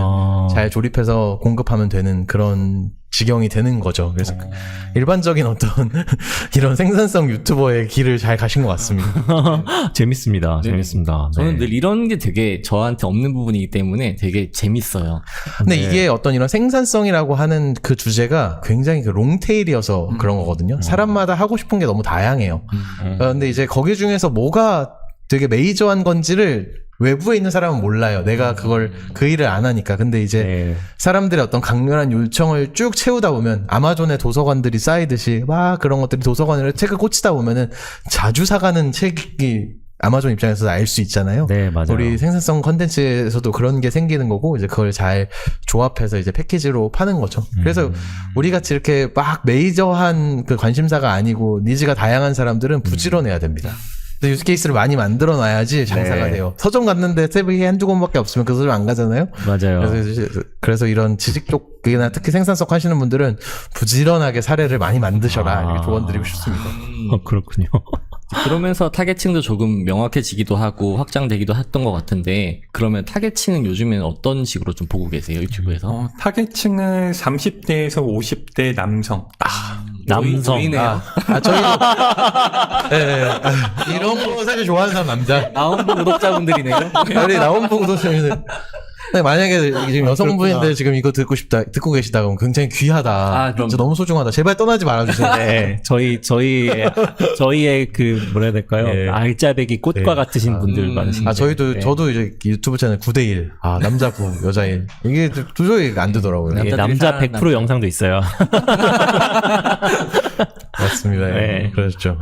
Speaker 1: 잘 조립해서 공급하면 되는 그런 지경이 되는 거죠. 그래서 일반적인 어떤 이런 생산성 유튜버의 길을 잘 가신 것 같습니다.
Speaker 3: 재밌습니다. 재밌습니다.
Speaker 2: 저는
Speaker 3: 네.
Speaker 2: 늘 이런 게 되게 저한테 없는 부분이기 때문에 되게 재밌어요.
Speaker 1: 근데
Speaker 3: 네.
Speaker 1: 이게 어떤 이런 생산성이라고 하는 그 주제가 굉장히 그 롱테일이어서 그런 거거든요. 사람마다 하고 싶은 게 너무 다양해요. 근데 이제 거기 중에서 뭐가 되게 메이저한 건지를 외부에 있는 사람은 몰라요. 내가 그 일을 안 하니까. 근데 이제
Speaker 3: 네.
Speaker 1: 사람들의 어떤 강렬한 요청을 쭉 채우다 보면 아마존에 도서관들이 쌓이듯이 막 그런 것들이 도서관을 책을 꽂히다 보면은 자주 사가는 책이 아마존 입장에서 알 수 있잖아요.
Speaker 3: 네, 맞아요.
Speaker 1: 우리 생산성 컨텐츠에서도 그런 게 생기는 거고 이제 그걸 잘 조합해서 이제 패키지로 파는 거죠. 그래서 우리 같이 이렇게 막 메이저한 그 관심사가 아니고 니즈가 다양한 사람들은 부지런해야 됩니다. 유스케이스를 많이 만들어 놔야지 장사가
Speaker 3: 네. 돼요.
Speaker 1: 서점 갔는데 새벽에 한두 권밖에 없으면 그 서점 안 가잖아요.
Speaker 3: 맞아요.
Speaker 1: 그래서 이런 지식 쪽이나 특히 생산성 하시는 분들은 부지런하게 사례를 많이 만드셔라 이렇게 조언드리고 싶습니다.
Speaker 3: 그렇군요.
Speaker 2: 그러면서 타겟층도 조금 명확해지기도 하고 확장되기도 했던 것 같은데 그러면 타겟층은 요즘에는 어떤 식으로 좀 보고 계세요 유튜브에서?
Speaker 4: 타겟층은 30대에서 50대 남성.
Speaker 3: 남성.
Speaker 2: 저희네요.
Speaker 1: 저희도 이런 거 사실 좋아하는 사람 남자.
Speaker 2: 나온부 구독자분들이네요.
Speaker 1: 우리 나온부 구독자님들 만약에 지금 여성분인데 지금 이거 듣고 계시다 그러면 굉장히 귀하다.
Speaker 2: 그럼.
Speaker 1: 진짜 너무 소중하다. 제발 떠나지 말아주세요.
Speaker 3: 네, 저희의 그 뭐라 해야 될까요?
Speaker 1: 네.
Speaker 3: 알짜배기 꽃과 같으신 분들 많으신데.
Speaker 1: 저희도
Speaker 3: 네.
Speaker 1: 저도 이제 유튜브 채널 9대1 남자부 여자일 이게 도저히 안 되더라고요.
Speaker 3: 예,
Speaker 2: 남자들이
Speaker 3: 남자
Speaker 2: 사랑하는
Speaker 3: 100% 영상도 있어요.
Speaker 1: 맞습니다.
Speaker 3: 네.
Speaker 1: 그렇죠.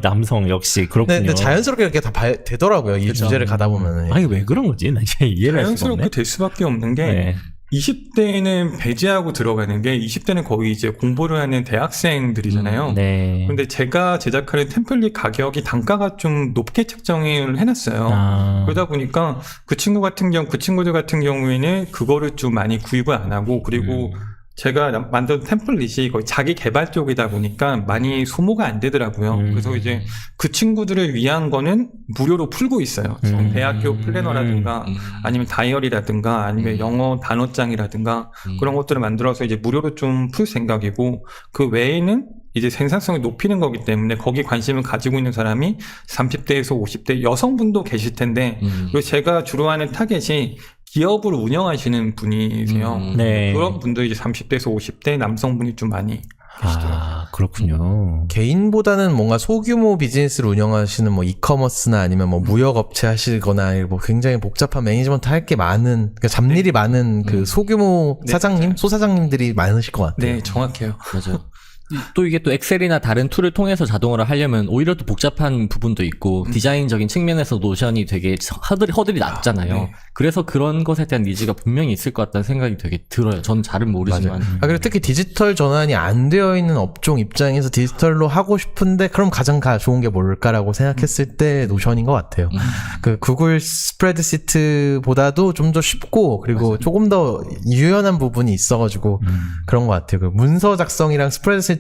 Speaker 3: 남성 역시 그렇군요.
Speaker 1: 근데 자연스럽게 이렇게 다 되더라고요. 이 주제를 가다 보면은.
Speaker 3: 아니 왜 그런 거지? 나 진짜 이해를 할 수가
Speaker 4: 자연스럽게
Speaker 3: 없네.
Speaker 4: 될 수밖에 없는 게
Speaker 3: 네.
Speaker 4: 20대는 배제하고 들어가는 게 20대는 거의 이제 공부를 하는 대학생들이잖아요.
Speaker 3: 네.
Speaker 4: 근데 제가 제작하는 템플릿 가격이 단가가 좀 높게 책정을 해놨어요. 그러다 보니까 그 친구들 같은 경우에는 그거를 좀 많이 구입을 안 하고 그리고 제가 만든 템플릿이 거의 자기 개발 쪽이다 보니까 많이 소모가 안 되더라고요. 그래서 이제 그 친구들을 위한 거는 무료로 풀고 있어요. 지금 대학교 플래너라든가 아니면 다이어리라든가 아니면 영어 단어장이라든가 그런 것들을 만들어서 이제 무료로 좀 풀 생각이고, 그 외에는 이제 생산성을 높이는 거기 때문에 거기 관심을 가지고 있는 사람이 30대에서 50대 여성분도 계실 텐데, 그리고 제가 주로 하는 타겟이 기업을 운영하시는 분이세요.
Speaker 3: 네.
Speaker 4: 그런 분들이 이제 30대에서 50대 남성분이 좀 많이 계시더라고요.
Speaker 3: 아, 그렇군요.
Speaker 1: 개인보다는 뭔가 소규모 비즈니스를 운영하시는 뭐 이커머스나 아니면 뭐 무역업체 하시거나 뭐 굉장히 복잡한 매니지먼트 할 게 많은, 그러니까 잡일이 많은 그 소규모
Speaker 4: 네,
Speaker 1: 사장님,
Speaker 4: 맞아요.
Speaker 1: 소사장님들이 많으실 것 같아요.
Speaker 4: 네, 정확해요.
Speaker 2: 맞아요. 또 이게 또 엑셀이나 다른 툴을 통해서 자동화를 하려면 오히려 또 복잡한 부분도 있고 디자인적인 측면에서 노션이 되게 허들이 낮잖아요.
Speaker 4: 네.
Speaker 2: 그래서 그런 것에 대한 니즈가 분명히 있을 것 같다는 생각이 되게 들어요. 저는 잘은 모르지만.
Speaker 1: 아, 그리고 특히 디지털 전환이 안 되어 있는 업종 입장에서 디지털로 하고 싶은데 그럼 가장 좋은 게 뭘까라고 생각했을 때 노션인 것 같아요. 그 구글 스프레드시트보다도 좀 더 쉽고 그리고 조금 더 유연한 부분이 있어가지고 그런 것 같아요. 그 문서 작성이랑 스프레드시트랑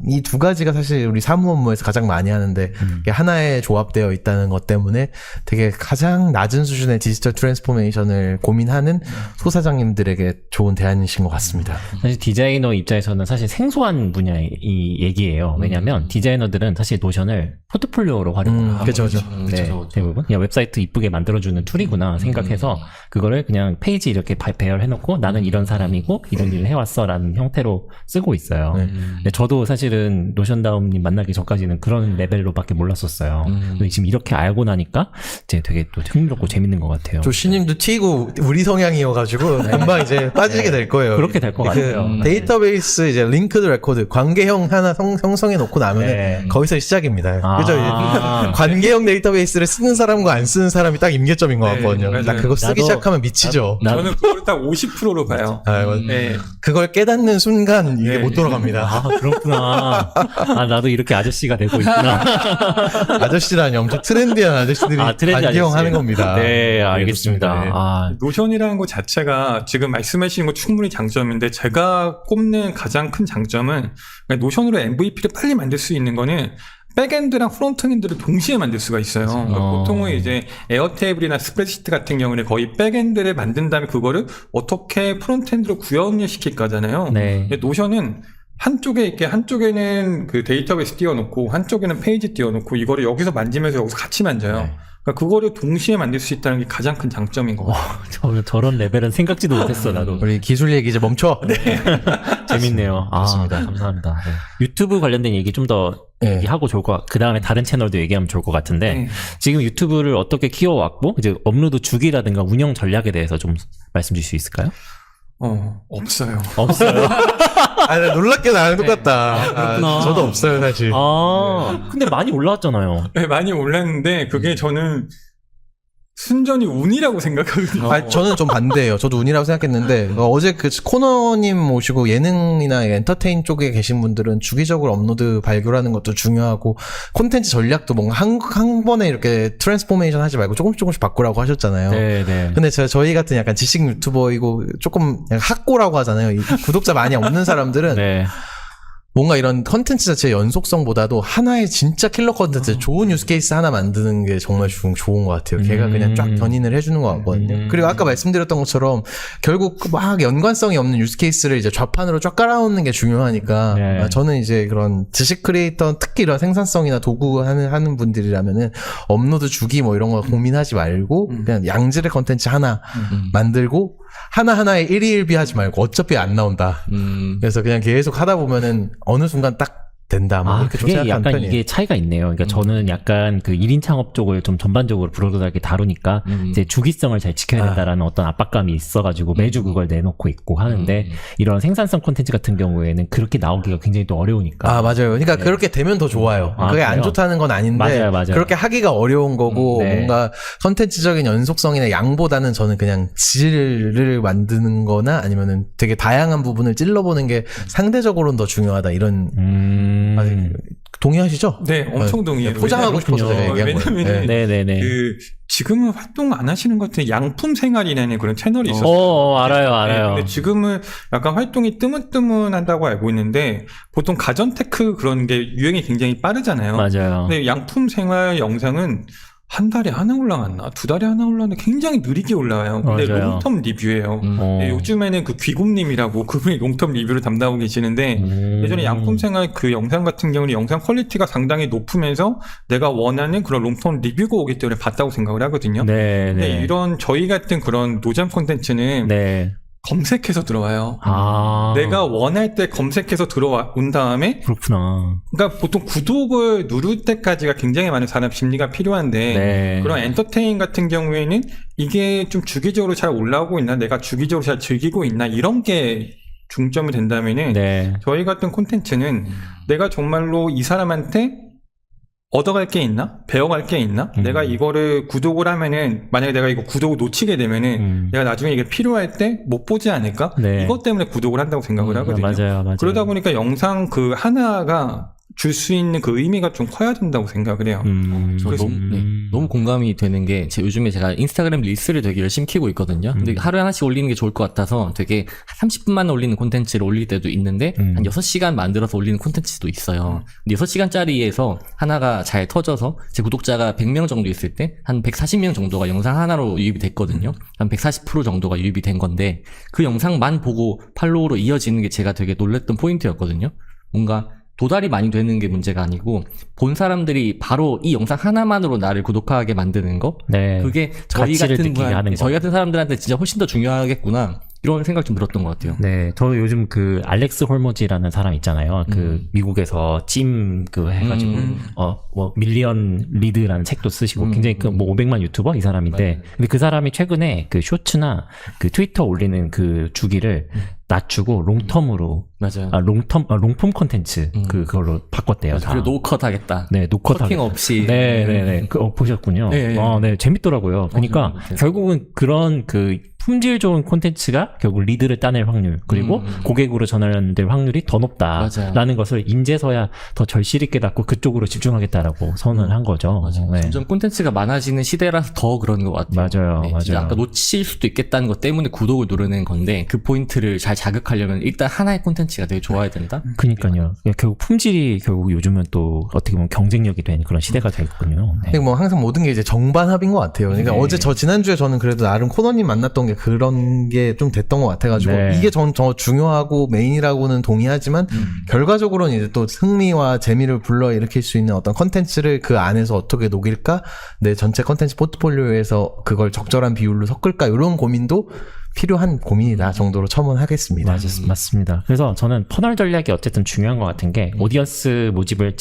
Speaker 1: 이 두 가지가 사실 우리 사무 업무에서 가장 많이 하는데 이게 하나에 조합되어 있다는 것 때문에 되게 가장 낮은 수준의 디지털 트랜스포메이션을 고민하는 소사장님들에게 좋은 대안이신 것 같습니다.
Speaker 3: 사실 디자이너 입장에서는 사실 생소한 분야의 이 얘기예요. 왜냐하면 디자이너들은 사실 노션을 포트폴리오로 활용을 하고
Speaker 1: 그죠.
Speaker 3: 네, 대부분 그냥 웹사이트 이쁘게 만들어주는 툴이구나 생각해서 그거를 그냥 페이지 이렇게 배열해놓고 나는 이런 사람이고 이런 일을 해왔어라는 형태로 쓰고 있어요. 근데 저도 사실은 노션다움님 만나기 전까지는 그런 레벨로밖에 몰랐었어요. 근데 지금 이렇게 알고 나니까 이제 되게 또 흥미롭고 재밌는 것 같아요.
Speaker 1: 조씨님도 튀고 우리 성향이어가지고 금방 이제 빠지게 될 거예요.
Speaker 3: 그렇게 될 것 같아요.
Speaker 1: 데이터베이스 이제 링크드 레코드 관계형 하나 형성해 놓고 나면
Speaker 3: 네.
Speaker 1: 거기서 시작입니다.
Speaker 3: 아.
Speaker 1: 그죠? 이제 관계형 데이터베이스를 쓰는 사람과 안 쓰는 사람이 딱 임계점인 것
Speaker 4: 네,
Speaker 1: 같거든요.
Speaker 4: 맞아요.
Speaker 1: 딱 그거 쓰기
Speaker 3: 나도-
Speaker 1: 시작하면 미치죠.
Speaker 4: 저는 그거를 딱 50%로 봐요. 네.
Speaker 1: 그걸 깨닫는 순간 이게
Speaker 4: 네.
Speaker 1: 못 돌아갑니다.
Speaker 3: 아, 그렇구나. 아, 나도 이렇게 아저씨가 되고 있구나.
Speaker 1: 아저씨라니 엄청 트렌디한 아저씨들이
Speaker 3: 아, 트렌디
Speaker 1: 관계형
Speaker 3: 아저씨.
Speaker 1: 하는 겁니다.
Speaker 3: 네, 알겠습니다.
Speaker 1: 네.
Speaker 3: 아,
Speaker 4: 노션이라는 것 자체가 지금 말씀하시는 거 충분히 장점인데, 제가 꼽는 가장 큰 장점은 노션으로 MVP를 빨리 만들 수 있는 거는 백엔드랑 프론트엔드를 동시에 만들 수가 있어요. 그러니까 보통은 이제 에어테이블이나 스프레드시트 같은 경우는 거의 백엔드를 만든 다음에 그거를 어떻게 프론트엔드로 구현시킬 거잖아요.
Speaker 3: 네.
Speaker 4: 근데 노션은 한쪽에 이렇게 한쪽에는 그 데이터베이스 띄워놓고 한쪽에는 페이지 띄워놓고 이거를 여기서 만지면서 여기서 같이 만져요.
Speaker 3: 네.
Speaker 4: 그러니까 그거를 동시에 만들 수 있다는 게 가장 큰 장점인 것 같아요.
Speaker 3: 저런 레벨은 생각지도 못했어, 나도.
Speaker 1: 우리 기술 얘기 이제 멈춰. 네.
Speaker 3: 재밌네요. 아,
Speaker 1: 좋습니다.
Speaker 3: 감사합니다. 네. 유튜브 관련된 얘기 좀 더
Speaker 1: 네.
Speaker 3: 얘기하고 좋을 것 그 다음에 다른 채널도 얘기하면 좋을 것 같은데,
Speaker 4: 네.
Speaker 3: 지금 유튜브를 어떻게 키워왔고, 이제 업로드 주기라든가 운영 전략에 대해서 좀 말씀 주실 수 있을까요?
Speaker 4: 없어요.
Speaker 3: 없어요.
Speaker 1: 아, 놀랍게 나랑 똑같다.
Speaker 3: 그렇구나.
Speaker 1: 저도 없어요, 사실.
Speaker 3: 아, 근데 많이 올라왔잖아요.
Speaker 4: 네, 많이 올랐는데 그게 저는 순전히 운이라고 생각하거든요.
Speaker 1: 아, 저는 좀 반대예요. 저도 운이라고 생각했는데 어제 그 코너님 모시고 예능이나 엔터테인 쪽에 계신 분들은 주기적으로 업로드 발굴하는 것도 중요하고 콘텐츠 전략도 뭔가 한 번에 이렇게 트랜스포메이션 하지 말고 조금씩 바꾸라고 하셨잖아요.
Speaker 3: 네, 네.
Speaker 1: 근데 저희 같은 약간 지식 유튜버이고 조금 약간 학고라고 하잖아요. 이 구독자 많이 없는 사람들은
Speaker 3: 네.
Speaker 1: 뭔가 이런 컨텐츠 자체의 연속성보다도 하나의 진짜 킬러 컨텐츠, 좋은 유스케이스 하나 만드는 게 정말 좋은 것 같아요. 걔가 그냥 쫙 견인을 해주는 것 같거든요. 그리고 아까 말씀드렸던 것처럼 결국 막 연관성이 없는 유스케이스를 이제 좌판으로 쫙 깔아놓는 게 중요하니까
Speaker 3: 네.
Speaker 1: 저는 이제 그런 지식 크리에이터 특히 이런 생산성이나 도구 하는 분들이라면은 업로드 주기 뭐 이런 거 고민하지 말고 그냥 양질의 컨텐츠 하나 만들고 하나하나에 1위 1비 하지 말고 어차피 안 나온다. 그래서 그냥 계속 하다 보면은 어느 순간 딱 된다. 뭐
Speaker 3: 아,
Speaker 1: 이렇게 좀
Speaker 3: 그게
Speaker 1: 생각하는
Speaker 3: 약간
Speaker 1: 편이에요.
Speaker 3: 이게 차이가 있네요. 그러니까 저는 약간 그 1인 창업 쪽을 좀 전반적으로 브로드하게 다루니까 이제 주기성을 잘 지켜야 된다라는 어떤 압박감이 있어가지고 매주 그걸 내놓고 있고 하는데 이런 생산성 콘텐츠 같은 경우에는 그렇게 나오기가 굉장히 또 어려우니까.
Speaker 1: 아, 맞아요. 그러니까 그렇게 되면 더 좋아요.
Speaker 3: 아,
Speaker 1: 그게 안
Speaker 3: 그래요?
Speaker 1: 좋다는 건 아닌데
Speaker 3: 맞아요.
Speaker 1: 그렇게 하기가 어려운 거고
Speaker 3: 네.
Speaker 1: 뭔가 컨텐츠적인 연속성이나 양보다는 저는 그냥 질을 만드는 거나 아니면은 되게 다양한 부분을 찔러보는 게 상대적으로는 더 중요하다 이런 아직 동의하시죠?
Speaker 4: 네, 엄청 동의해요.
Speaker 1: 포장하고 싶어서 제가 얘기한 거예요.
Speaker 4: 왜냐면
Speaker 3: 네네네.
Speaker 4: 지금은 활동 안 하시는 것 같은 양품 생활이라는 그런 채널이 있었어요.
Speaker 3: 알아요.
Speaker 4: 근데 지금은 약간 활동이 뜨문뜨문한다고 알고 있는데 보통 가전 테크 그런 게 유행이 굉장히 빠르잖아요.
Speaker 3: 맞아요.
Speaker 4: 근데 양품 생활 영상은 한 달에 하나 올라갔나? 두 달에 하나 올라갔나? 굉장히 느리게 올라와요. 근데
Speaker 3: 맞아요.
Speaker 4: 롱텀 리뷰예요.
Speaker 3: 어.
Speaker 4: 요즘에는 그 귀곰님이라고 그분이 롱텀 리뷰를 담당하고 계시는데 예전에 양품 생활 그 영상 같은 경우는 영상 퀄리티가 상당히 높으면서 내가 원하는 그런 롱텀 리뷰가 오기 때문에 봤다고 생각을 하거든요.
Speaker 3: 네.
Speaker 4: 근데 이런 저희 같은 그런 노잼 콘텐츠는
Speaker 3: 네.
Speaker 4: 검색해서 들어와요.
Speaker 3: 아.
Speaker 4: 내가 원할 때 검색해서 들어온 다음에
Speaker 3: 그렇구나.
Speaker 4: 그러니까 보통 구독을 누를 때까지가 굉장히 많은 사람 심리가 필요한데
Speaker 3: 네.
Speaker 4: 그런 엔터테인 같은 경우에는 이게 좀 주기적으로 잘 올라오고 있나 내가 주기적으로 잘 즐기고 있나 이런 게 중점이 된다면은
Speaker 3: 네.
Speaker 4: 저희 같은 콘텐츠는 내가 정말로 이 사람한테 얻어갈 게 있나? 배워갈 게 있나? 내가 이거를 구독을 하면은 만약에 내가 이거 구독을 놓치게 되면은 내가 나중에 이게 필요할 때 못 보지 않을까?
Speaker 3: 네.
Speaker 4: 이것 때문에 구독을 한다고 생각을 하거든요.
Speaker 3: 맞아요.
Speaker 4: 그러다 보니까 영상 그 하나가 줄 수 있는 그 의미가 좀 커야 된다고 생각을 해요.
Speaker 2: 저
Speaker 4: 그래서-
Speaker 2: 너무 공감이 되는 게 요즘에 제가 인스타그램 릴스를 되게 열심히 키고 있거든요. 근데 하루에 하나씩 올리는 게 좋을 것 같아서 되게 30분만 올리는 콘텐츠를 올릴 때도 있는데 한 6시간 만들어서 올리는 콘텐츠도 있어요. 근데 6시간짜리에서 하나가 잘 터져서 제 구독자가 100명 정도 있을 때 한 140명 정도가 영상 하나로 유입이 됐거든요. 한 140% 정도가 유입이 된 건데 그 영상만 보고 팔로우로 이어지는 게 제가 되게 놀랬던 포인트였거든요. 뭔가 도달이 많이 되는 게 문제가 아니고 본 사람들이 바로 이 영상 하나만으로 나를 구독하게 만드는 거
Speaker 3: 네.
Speaker 2: 그게 저희
Speaker 3: 가치를
Speaker 2: 같은
Speaker 3: 느끼게 하는 거.
Speaker 2: 저희 같은 사람들한테 진짜 훨씬 더 중요하겠구나 이런 생각 좀 들었던 것 같아요.
Speaker 3: 네, 저 요즘 그 알렉스 홀모지라는 사람 있잖아요. 그 미국에서 찜 그 해가지고 뭐 밀리언 리드라는 책도 쓰시고 굉장히 그 뭐 500만 유튜버 이 사람인데, 근데 그 사람이 최근에 그 쇼츠나 그 트위터 올리는 그 주기를 낮추고 롱텀으로
Speaker 2: 맞아요.
Speaker 3: 롱폼 콘텐츠 그걸로 바꿨대요. 다.
Speaker 2: 그리고 노컷 하겠다.
Speaker 3: 네, 노컷
Speaker 2: 커팅
Speaker 3: 하겠다.
Speaker 2: 없이.
Speaker 3: 네네네. 보셨군요.
Speaker 2: 네, 네.
Speaker 3: 네, 재밌더라고요. 그러니까
Speaker 2: 네.
Speaker 3: 결국은 그런 그 품질 좋은 콘텐츠가 결국 리드를 따낼 확률, 그리고 고객으로 전환될 확률이 더 높다라는
Speaker 2: 맞아요.
Speaker 3: 것을 인제서야 더 절실히 깨닫고 그쪽으로 집중하겠다라고 선언한 거죠.
Speaker 2: 맞아요.
Speaker 3: 네.
Speaker 2: 점점 콘텐츠가 많아지는 시대라서 더 그런 것 같아요.
Speaker 3: 맞아요.
Speaker 2: 진짜
Speaker 3: 맞아요.
Speaker 2: 아까 놓칠 수도 있겠다는 것 때문에 구독을 누르는 건데 그 포인트를 잘 자극하려면 일단 하나의 콘텐츠가 되게 좋아야 된다.
Speaker 3: 그러니까요. 결국 품질이 결국 요즘은 또 어떻게 보면 경쟁력이 된 그런 시대가 되겠군요. 네.
Speaker 1: 근데 뭐 항상 모든 게 이제 정반합인 것 같아요. 그러니까 어제 지난주에 저는 그래도 나름 코너님 만났던 게 그런 게 좀 됐던 것 같아가지고
Speaker 3: 네.
Speaker 1: 이게 저 중요하고 메인이라고는 동의하지만 결과적으로는 이제 또 흥미와 재미를 불러일으킬 수 있는 어떤 컨텐츠를 그 안에서 어떻게 녹일까? 내 전체 컨텐츠 포트폴리오에서 그걸 적절한 비율로 섞을까? 이런 고민도 필요한 고민이다 정도로 첨언하겠습니다.
Speaker 3: 맞습니다. 그래서 저는 퍼널 전략이 어쨌든 중요한 것 같은 게 오디언스 모집을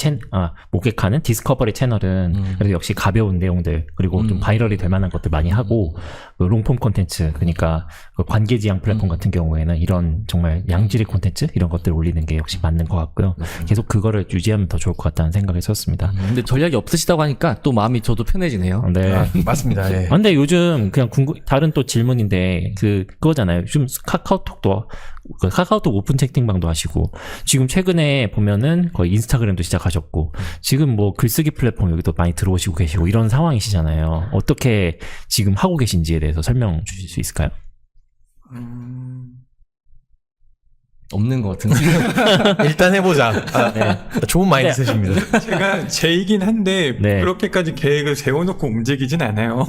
Speaker 3: 목격하는 디스커버리 채널은 그래도 역시 가벼운 내용들 그리고 좀 바이럴이 될 만한 것들 많이 하고 그 롱폼 콘텐츠 그러니까 그 관계지향 플랫폼 같은 경우에는 이런 정말 양질의 콘텐츠 이런 것들 올리는 게 역시 맞는 것 같고요. 계속 그거를 유지하면 더 좋을 것 같다는 생각을 했었습니다.
Speaker 2: 근데 전략이 없으시다고 하니까 또 마음이 저도 편해지네요.
Speaker 3: 네.
Speaker 1: 맞습니다. 예.
Speaker 3: 근데 요즘 그냥 다른 또 질문인데 그거잖아요. 요즘 카카오톡 오픈 채팅방도 하시고 지금 최근에 보면은 거의 인스타그램도 시작하셨고 지금 뭐 글쓰기 플랫폼 여기도 많이 들어오시고 계시고 이런 상황이시잖아요. 어떻게 지금 하고 계신지에 대해서 설명 주실 수 있을까요?
Speaker 2: 없는 것 같은데.
Speaker 1: 일단 해보자. 좋은 마인드 셋입니다.
Speaker 4: 제가 제이긴 한데
Speaker 3: 네.
Speaker 4: 그렇게까지 계획을 세워놓고 움직이진 않아요.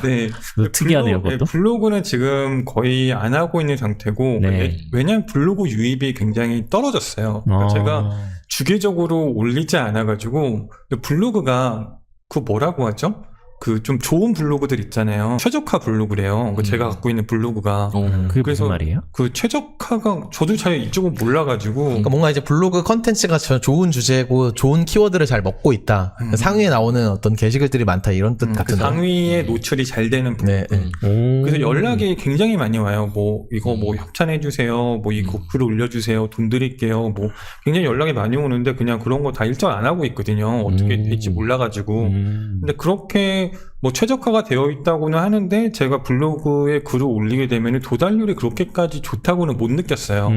Speaker 4: 네.
Speaker 3: 특이하네요, 그것도.
Speaker 4: 블로그는 지금 거의 안 하고 있는 상태고
Speaker 3: 네.
Speaker 4: 왜냐하면 블로그 유입이 굉장히 떨어졌어요. 그러니까 제가 주기적으로 올리지 않아가지고 블로그가 그 뭐라고 하죠? 그 좀 좋은 블로그들 있잖아요. 최적화 블로그래요. 제가 갖고 있는 블로그가.
Speaker 3: 그게
Speaker 4: 그래서
Speaker 3: 무슨 말이에요?
Speaker 4: 그 최적화가 저도 잘 이쪽은 몰라가지고.
Speaker 1: 그러니까 뭔가 이제 블로그 컨텐츠가 좋은 주제고 좋은 키워드를 잘 먹고 있다. 상위에 나오는 어떤 게시글들이 많다 이런 뜻
Speaker 4: 그
Speaker 1: 같은데.
Speaker 4: 상위에 노출이 잘 되는 블로그.
Speaker 1: 네.
Speaker 4: 그래서 연락이 굉장히 많이 와요. 뭐 이거 뭐 협찬해주세요. 뭐 이거 글 올려주세요. 돈 드릴게요. 뭐 굉장히 연락이 많이 오는데 그냥 그런 거 다 일정 안 하고 있거든요. 어떻게 될지 몰라가지고. 근데 그렇게 뭐 최적화가 되어 있다고는 하는데 제가 블로그에 글을 올리게 되면 도달률이 그렇게까지 좋다고는 못 느꼈어요.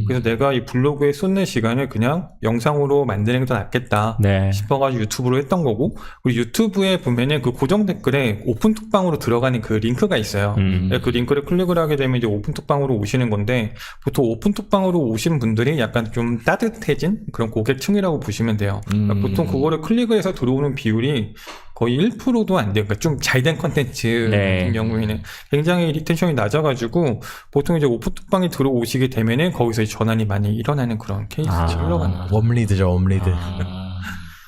Speaker 4: 그래서 내가 이 블로그에 쏟는 시간을 그냥 영상으로 만드는 게 더 낫겠다
Speaker 3: 네.
Speaker 4: 싶어가지고 유튜브로 했던 거고, 그리고 유튜브에 보면은 그 고정 댓글에 오픈톡방으로 들어가는 그 링크가 있어요. 그 링크를 클릭을 하게 되면 이제 오픈톡방으로 오시는 건데, 보통 오픈톡방으로 오신 분들이 약간 좀 따뜻해진 그런 고객층이라고 보시면 돼요. 그러니까 보통 그거를 클릭을 해서 들어오는 비율이 거의 1%도 안 돼요. 그러니까 좀 잘된 컨텐츠
Speaker 3: 네.
Speaker 4: 같은 경우에는 굉장히 리텐션이 낮아가지고 보통 이제 오픈톡방에 들어오시게 되면은 거기서 이제 전환이 많이 일어나는 그런 케이스가 흘러가는 거죠.
Speaker 1: 웜리드죠, 웜리드.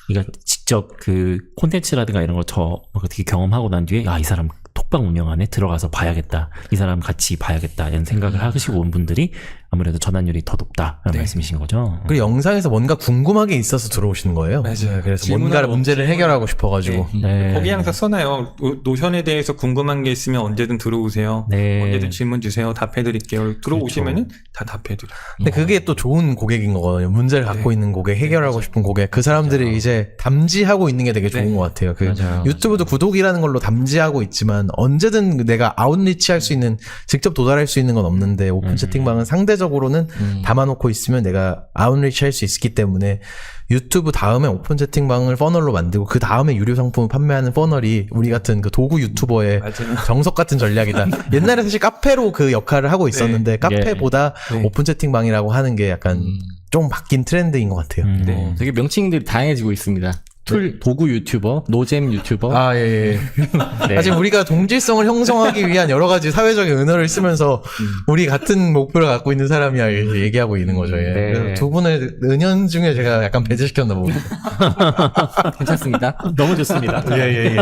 Speaker 3: 그러니까 직접 그 콘텐츠라든가 이런 걸 저 어떻게 경험하고 난 뒤에 이 사람 톡방 운영하네, 들어가서 봐야겠다, 이 사람 같이 봐야겠다 이런 생각을 하시고 온 분들이 아무래도 전환율이 더 높다라는 말씀이신 거죠.
Speaker 1: 그리고 영상에서 뭔가 궁금한 게 있어서 들어오시는 거예요.
Speaker 4: 맞아요.
Speaker 1: 그래서
Speaker 4: 질문하고
Speaker 1: 뭔가를 문제를 해결하고 싶어가지고.
Speaker 3: 네.
Speaker 4: 거기 항상 써놔요. 노션에 대해서 궁금한 게 있으면 언제든 들어오세요.
Speaker 3: 네.
Speaker 4: 언제든 질문 주세요. 답해드릴게요. 들어오시면은 다 답해드려요.
Speaker 1: 근데 그게 또 좋은 고객인 거거든요. 문제를 갖고 있는 고객, 해결하고 싶은 고객. 그 사람들이 이제 담지하고 있는 게 되게 좋은 것 같아요. 그
Speaker 3: 맞아요.
Speaker 1: 유튜브도 구독이라는 걸로 담지하고 있지만 언제든 내가 아웃리치 할 수 있는, 직접 도달할 수 있는 건 없는데 오픈 채팅방은 상대적으로는 담아놓고 있으면 내가 아웃리치 할 수 있기 때문에 유튜브 다음에 오픈 채팅방을 퍼널로 만들고 그 다음에 유료 상품을 판매하는 퍼널이 우리 같은 그 도구 유튜버의
Speaker 4: 맞아요.
Speaker 1: 정석 같은 전략이다. 옛날에 사실 카페로 그 역할을 하고 있었는데 카페보다
Speaker 4: 네.
Speaker 1: 오픈 채팅방이라고 하는 게 약간 좀 바뀐 트렌드인 것 같아요.
Speaker 4: 네.
Speaker 2: 되게 명칭들이 다양해지고 있습니다. 도구 유튜버, 노잼 유튜버.
Speaker 1: 아, 예.
Speaker 3: 네.
Speaker 1: 사실 우리가 동질성을 형성하기 위한 여러 가지 사회적인 은어를 쓰면서 우리 같은 목표를 갖고 있는 사람이야 이렇게 얘기하고 있는 거죠. 예.
Speaker 3: 네.
Speaker 1: 그래서 두 분의 은연 중에 제가 약간 배제시켰나 봅니다.
Speaker 2: 괜찮습니다.
Speaker 3: 너무 좋습니다.
Speaker 1: 예.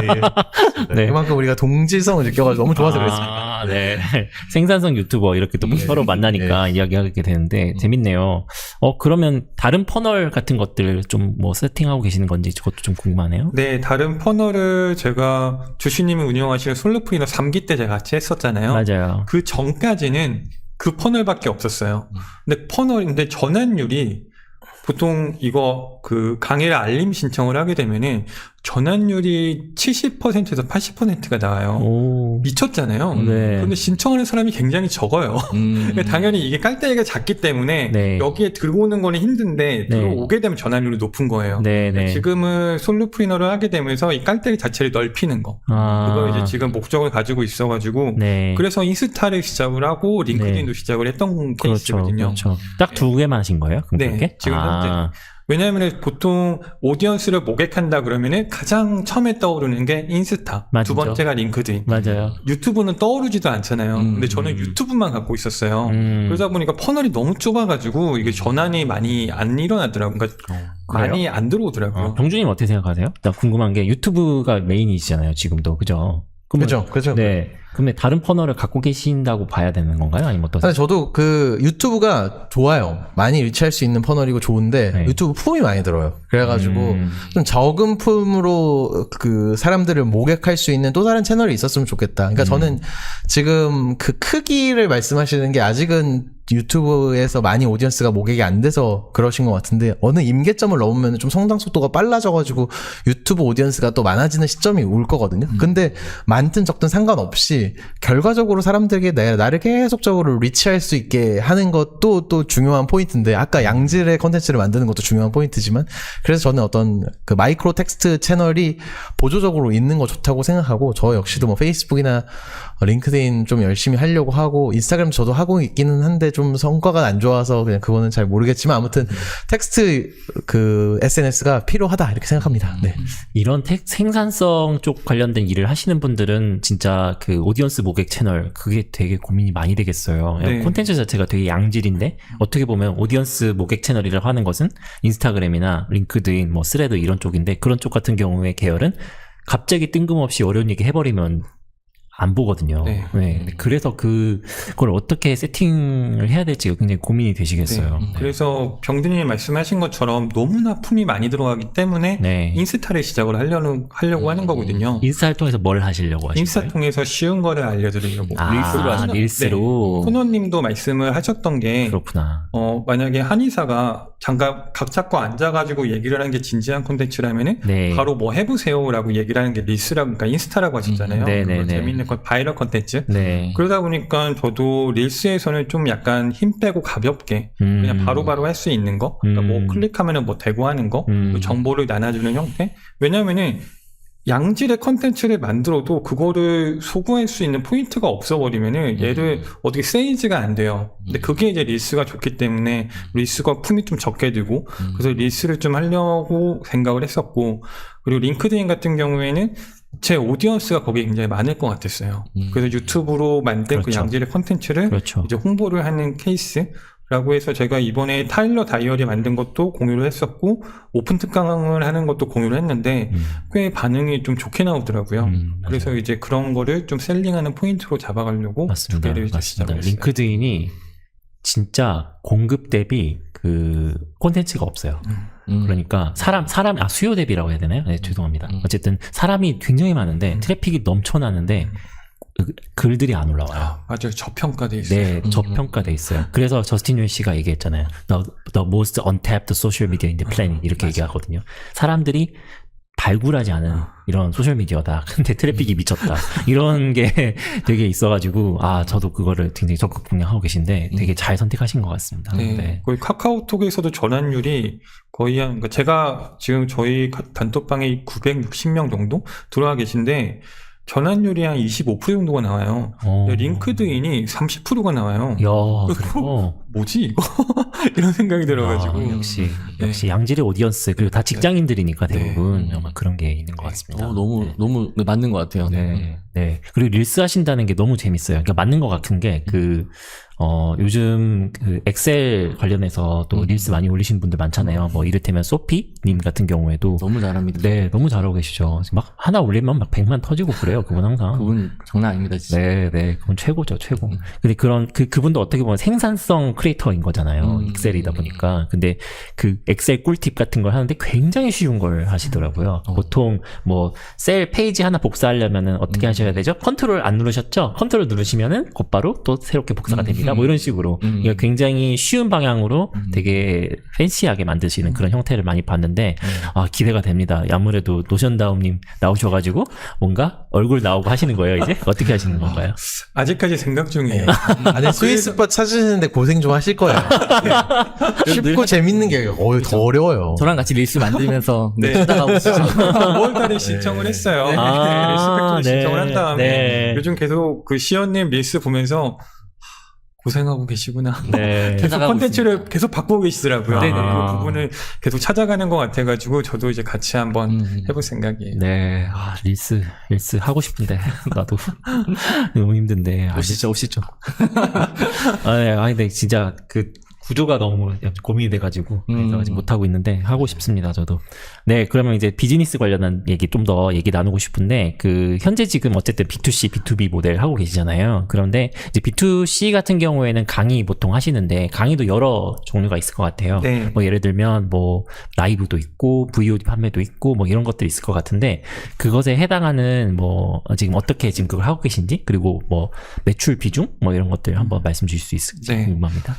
Speaker 3: 네.
Speaker 1: 그만큼 우리가 동질성을 느껴가지고 너무 좋아서 그랬습니다.
Speaker 3: 아, 네. 생산성 유튜버 이렇게 또 서로 만나니까 이야기하게 되는데 재밌네요. 그러면 다른 퍼널 같은 것들 좀 뭐 세팅하고 계시는 건지 그것도 좀 궁금하네요.
Speaker 4: 네, 다른 퍼널을 제가 주시님이 운영하시는 솔루프리너 3기 때 제가 같이 했었잖아요.
Speaker 3: 맞아요.
Speaker 4: 그 전까지는 그 퍼널밖에 없었어요. 근데 전환율이 보통 이거 그 강의를 알림 신청을 하게 되면은 전환율이 70%에서 80%가 나와요.
Speaker 3: 오.
Speaker 4: 미쳤잖아요.
Speaker 3: 네.
Speaker 4: 근데 신청하는 사람이 굉장히 적어요. 당연히 이게 깔때기가 작기 때문에
Speaker 3: 네.
Speaker 4: 여기에 들어오는 거는 힘든데 들어오게 되면 전환율이 높은 거예요.
Speaker 3: 네.
Speaker 4: 지금은 솔루프리너를 하게 되면서 이 깔때기 자체를 넓히는 거. 그걸 이제 지금 목적을 가지고 있어가지고
Speaker 3: 네.
Speaker 4: 그래서 인스타를 시작을 하고 링크드인도 시작을 했던 케이스거든요.
Speaker 3: 그렇죠. 딱 두 개만 하신 거예요? 그럼
Speaker 4: 네,
Speaker 3: 그렇게?
Speaker 4: 지금 현재. 왜냐하면 보통 오디언스를 모객한다 그러면은 가장 처음에 떠오르는 게 인스타,
Speaker 3: 맞죠.
Speaker 4: 두 번째가 링크드인.
Speaker 3: 맞아요.
Speaker 4: 유튜브는 떠오르지도 않잖아요. 근데 저는 유튜브만 갖고 있었어요. 그러다 보니까 퍼널이 너무 좁아가지고 이게 전환이 많이 안 일어나더라고요. 그러니까 많이 안 들어오더라고요.
Speaker 3: 병준님 어떻게 생각하세요? 나 궁금한 게 유튜브가 메인이시잖아요, 지금도. 그죠?
Speaker 1: 그죠.
Speaker 3: 네. 그러면 다른 퍼널을 갖고 계신다고 봐야 되는 건가요? 아니면 어떠세요?
Speaker 1: 사실 저도 그 유튜브가 좋아요. 많이 유치할 수 있는 퍼널이고 좋은데
Speaker 3: 네.
Speaker 1: 유튜브 품이 많이 들어요. 그래가지고 좀 적은 품으로 그 사람들을 모객할 수 있는 또 다른 채널이 있었으면 좋겠다. 그러니까 저는 지금 그 크기를 말씀하시는 게 아직은 유튜브에서 많이 오디언스가 모객이 안 돼서 그러신 것 같은데 어느 임계점을 넘으면 좀 성장 속도가 빨라져가지고 유튜브 오디언스가 또 많아지는 시점이 올 거거든요. 근데 많든 적든 상관없이 결과적으로 사람들에게 나를 계속적으로 리치할 수 있게 하는 것도 또 중요한 포인트인데 아까 양질의 컨텐츠를 만드는 것도 중요한 포인트지만 그래서 저는 어떤 그 마이크로 텍스트 채널이 보조적으로 있는 거 좋다고 생각하고 저 역시도 뭐 페이스북이나 링크드인 좀 열심히 하려고 하고 인스타그램 저도 하고 있기는 한데 좀 성과가 안 좋아서 그냥 그거는 잘 모르겠지만 아무튼 텍스트 그 SNS가 필요하다 이렇게 생각합니다. 네.
Speaker 3: 이런 생산성 쪽 관련된 일을 하시는 분들은 진짜 그 오디언스 모객 채널 그게 되게 고민이 많이 되겠어요.
Speaker 4: 네.
Speaker 3: 콘텐츠 자체가 되게 양질인데 어떻게 보면 오디언스 모객 채널이라고 하는 것은 인스타그램이나 링크드인 뭐 스레드 이런 쪽인데 그런 쪽 같은 경우에 계열은 갑자기 뜬금없이 어려운 얘기 해버리면 안 보거든요.
Speaker 4: 네.
Speaker 3: 네. 그래서 그걸 어떻게 세팅을 해야 될지가 굉장히 고민이 되시겠어요.
Speaker 4: 네. 그래서 병드님이 말씀하신 것처럼 너무나 품이 많이 들어가기 때문에
Speaker 3: 네.
Speaker 4: 인스타를 시작을 하려고 하는 거거든요.
Speaker 3: 인스타를 통해서 뭘 하시려고 하시는
Speaker 4: 인스타
Speaker 3: 거예요?
Speaker 4: 통해서 쉬운 거를 알려드리려고.
Speaker 3: 릴스로.
Speaker 4: 코너님도 말씀을 하셨던 게
Speaker 3: 그렇구나.
Speaker 4: 만약에 한의사가 잠깐 각 잡고 앉아가지고 얘기를 하는 게 진지한 콘텐츠라면은
Speaker 3: 네.
Speaker 4: 바로 뭐 해보세요라고 얘기를 하는 게 릴스라고, 그러니까 인스타라고 하셨잖아요.
Speaker 3: 네네네.
Speaker 4: 그거 재밌는 바이럴 콘텐츠.
Speaker 3: 네.
Speaker 4: 그러다 보니까 저도 릴스에서는 좀 약간 힘 빼고 가볍게 그냥 바로바로 할 수 있는 거, 그러니까 뭐 클릭하면은 뭐 대고 하는 거, 또 정보를 나눠주는 형태. 왜냐면은 양질의 컨텐츠를 만들어도 그거를 소구할 수 있는 포인트가 없어버리면은 얘를 어떻게 세이즈가 안 돼요. 근데 그게 이제 릴스가 좋기 때문에 릴스가 품이 좀 적게 들고 그래서 릴스를 좀 하려고 생각을 했었고, 그리고 링크드인 같은 경우에는 제 오디언스가 거기에 굉장히 많을 것 같았어요. 그래서 유튜브로 만든
Speaker 3: 그렇죠.
Speaker 4: 그 양질의 컨텐츠를
Speaker 3: 그렇죠.
Speaker 4: 이제 홍보를 하는 케이스라고 해서 제가 이번에 타일러 다이어리 만든 것도 공유를 했었고 오픈 특강을 하는 것도 공유를 했는데 꽤 반응이 좀 좋게 나오더라고요. 그래서 이제 그런 거를 좀 셀링하는 포인트로 잡아가려고
Speaker 3: 맞습니다.
Speaker 4: 두 개를 이제 시작을 했어요.
Speaker 3: 링크드인이 진짜 공급 대비 그 콘텐츠가 없어요. 그러니까 수요 대비라고 해야 되나요? 네, 죄송합니다. 어쨌든 사람이 굉장히 많은데 트래픽이 넘쳐나는데 글들이 안 올라와요.
Speaker 4: 맞아요. 저평가돼 있어요.
Speaker 3: 네, 저평가돼 있어요. 그래서 저스틴 유 씨가 얘기했잖아요. The most untapped social media in the planet 이렇게 얘기하거든요. 사람들이 발굴하지 않은 이런 소셜미디어다. 근데 트래픽이 미쳤다. 이런 게 되게 있어가지고 저도 그거를 굉장히 적극 공략하고 계신데 되게 잘 선택하신 것 같습니다.
Speaker 4: 네.
Speaker 3: 네.
Speaker 4: 거의 카카오톡에서도 전환율이 거의 그러니까 제가 지금 저희 단톡방에 960명 정도 들어와 계신데 전환율이 한 25% 정도가 나와요. 링크드인이 30%가 나와요.
Speaker 3: 야,
Speaker 4: 그래서 뭐지 이거? 이런 생각이 들어가지고.
Speaker 3: 역시 양질의 오디언스 그리고 다 직장인들이니까 대부분 아마 그런 게 있는 것 같습니다.
Speaker 2: 너무 맞는 것 같아요.
Speaker 3: 네. 그리고 릴스 하신다는 게 너무 재밌어요. 그러니까 맞는 것 같은 게 요즘 그 엑셀 관련해서 또 릴스 많이 올리시는 분들 많잖아요. 뭐 이를테면 소피님 같은 경우에도
Speaker 2: 너무 잘합니다.
Speaker 3: 네, 너무 잘하고 계시죠. 막 하나 올리면 막 100만 터지고 그래요. 그분 항상.
Speaker 2: 그분 장난 아닙니다, 진짜.
Speaker 3: 네, 그분 최고죠, 최고. 근데 그분도 어떻게 보면 생산성 크리에이터인 거잖아요. 엑셀이다 보니까. 근데 그 엑셀 꿀팁 같은 걸 하는데 굉장히 쉬운 걸 하시더라고요. 보통 뭐 셀 페이지 하나 복사하려면은 어떻게 하셔야 되죠? 컨트롤 안 누르셨죠? 컨트롤 누르시면은 곧바로 또 새롭게 복사가 됩니다. 뭐 이런 식으로. 그러니까 굉장히 쉬운 방향으로 되게 팬시하게 만드시는 그런 형태를 많이 봤는데, 기대가 됩니다. 아무래도 노션다움님 나오셔가지고 뭔가 얼굴 나오고 하시는 거예요, 이제? 어떻게 하시는 건가요?
Speaker 4: 아직까지 생각 중이에요.
Speaker 1: 아니, 스윗스팟 찾으시는데 고생 좀 하실 거예요. 쉽고 재밌는 게 더 어려워요.
Speaker 2: 저랑 같이 릴스 만들면서
Speaker 4: 네.
Speaker 2: 찾아가고 있죠.
Speaker 4: 5월달에 신청을 했어요. 릴스 팩토리 신청을 한 다음에 요즘 계속 그 시연님 릴스 보면서 고생하고 계시구나.
Speaker 3: 네.
Speaker 4: 계속 콘텐츠를 계속 바꾸고 계시더라고요.
Speaker 3: 네네.
Speaker 4: 그 부분을 계속 찾아가는 것 같아가지고 저도 이제 같이 한번 해볼 생각이에요.
Speaker 3: 네. 릴스 하고 싶은데 나도 너무 힘든데.
Speaker 2: 오시죠.
Speaker 3: 근데 진짜 그 구조가 너무 고민이 돼가지고 그래서 아직 못하고 있는데 하고 싶습니다, 저도. 네, 그러면 이제 비즈니스 관련한 얘기 좀 더 얘기 나누고 싶은데, 현재 지금 어쨌든 B2C, B2B 모델 하고 계시잖아요. 그런데 이제 B2C 같은 경우에는 강의 보통 하시는데, 강의도 여러 종류가 있을 것 같아요.
Speaker 4: 네.
Speaker 3: 뭐 예를 들면 뭐 라이브도 있고, VOD 판매도 있고, 뭐 이런 것들이 있을 것 같은데, 그것에 해당하는 뭐 지금 어떻게 지금 그걸 하고 계신지, 그리고 뭐 매출 비중? 뭐 이런 것들 한번 말씀 주실 수 있을지
Speaker 4: 네.
Speaker 3: 궁금합니다.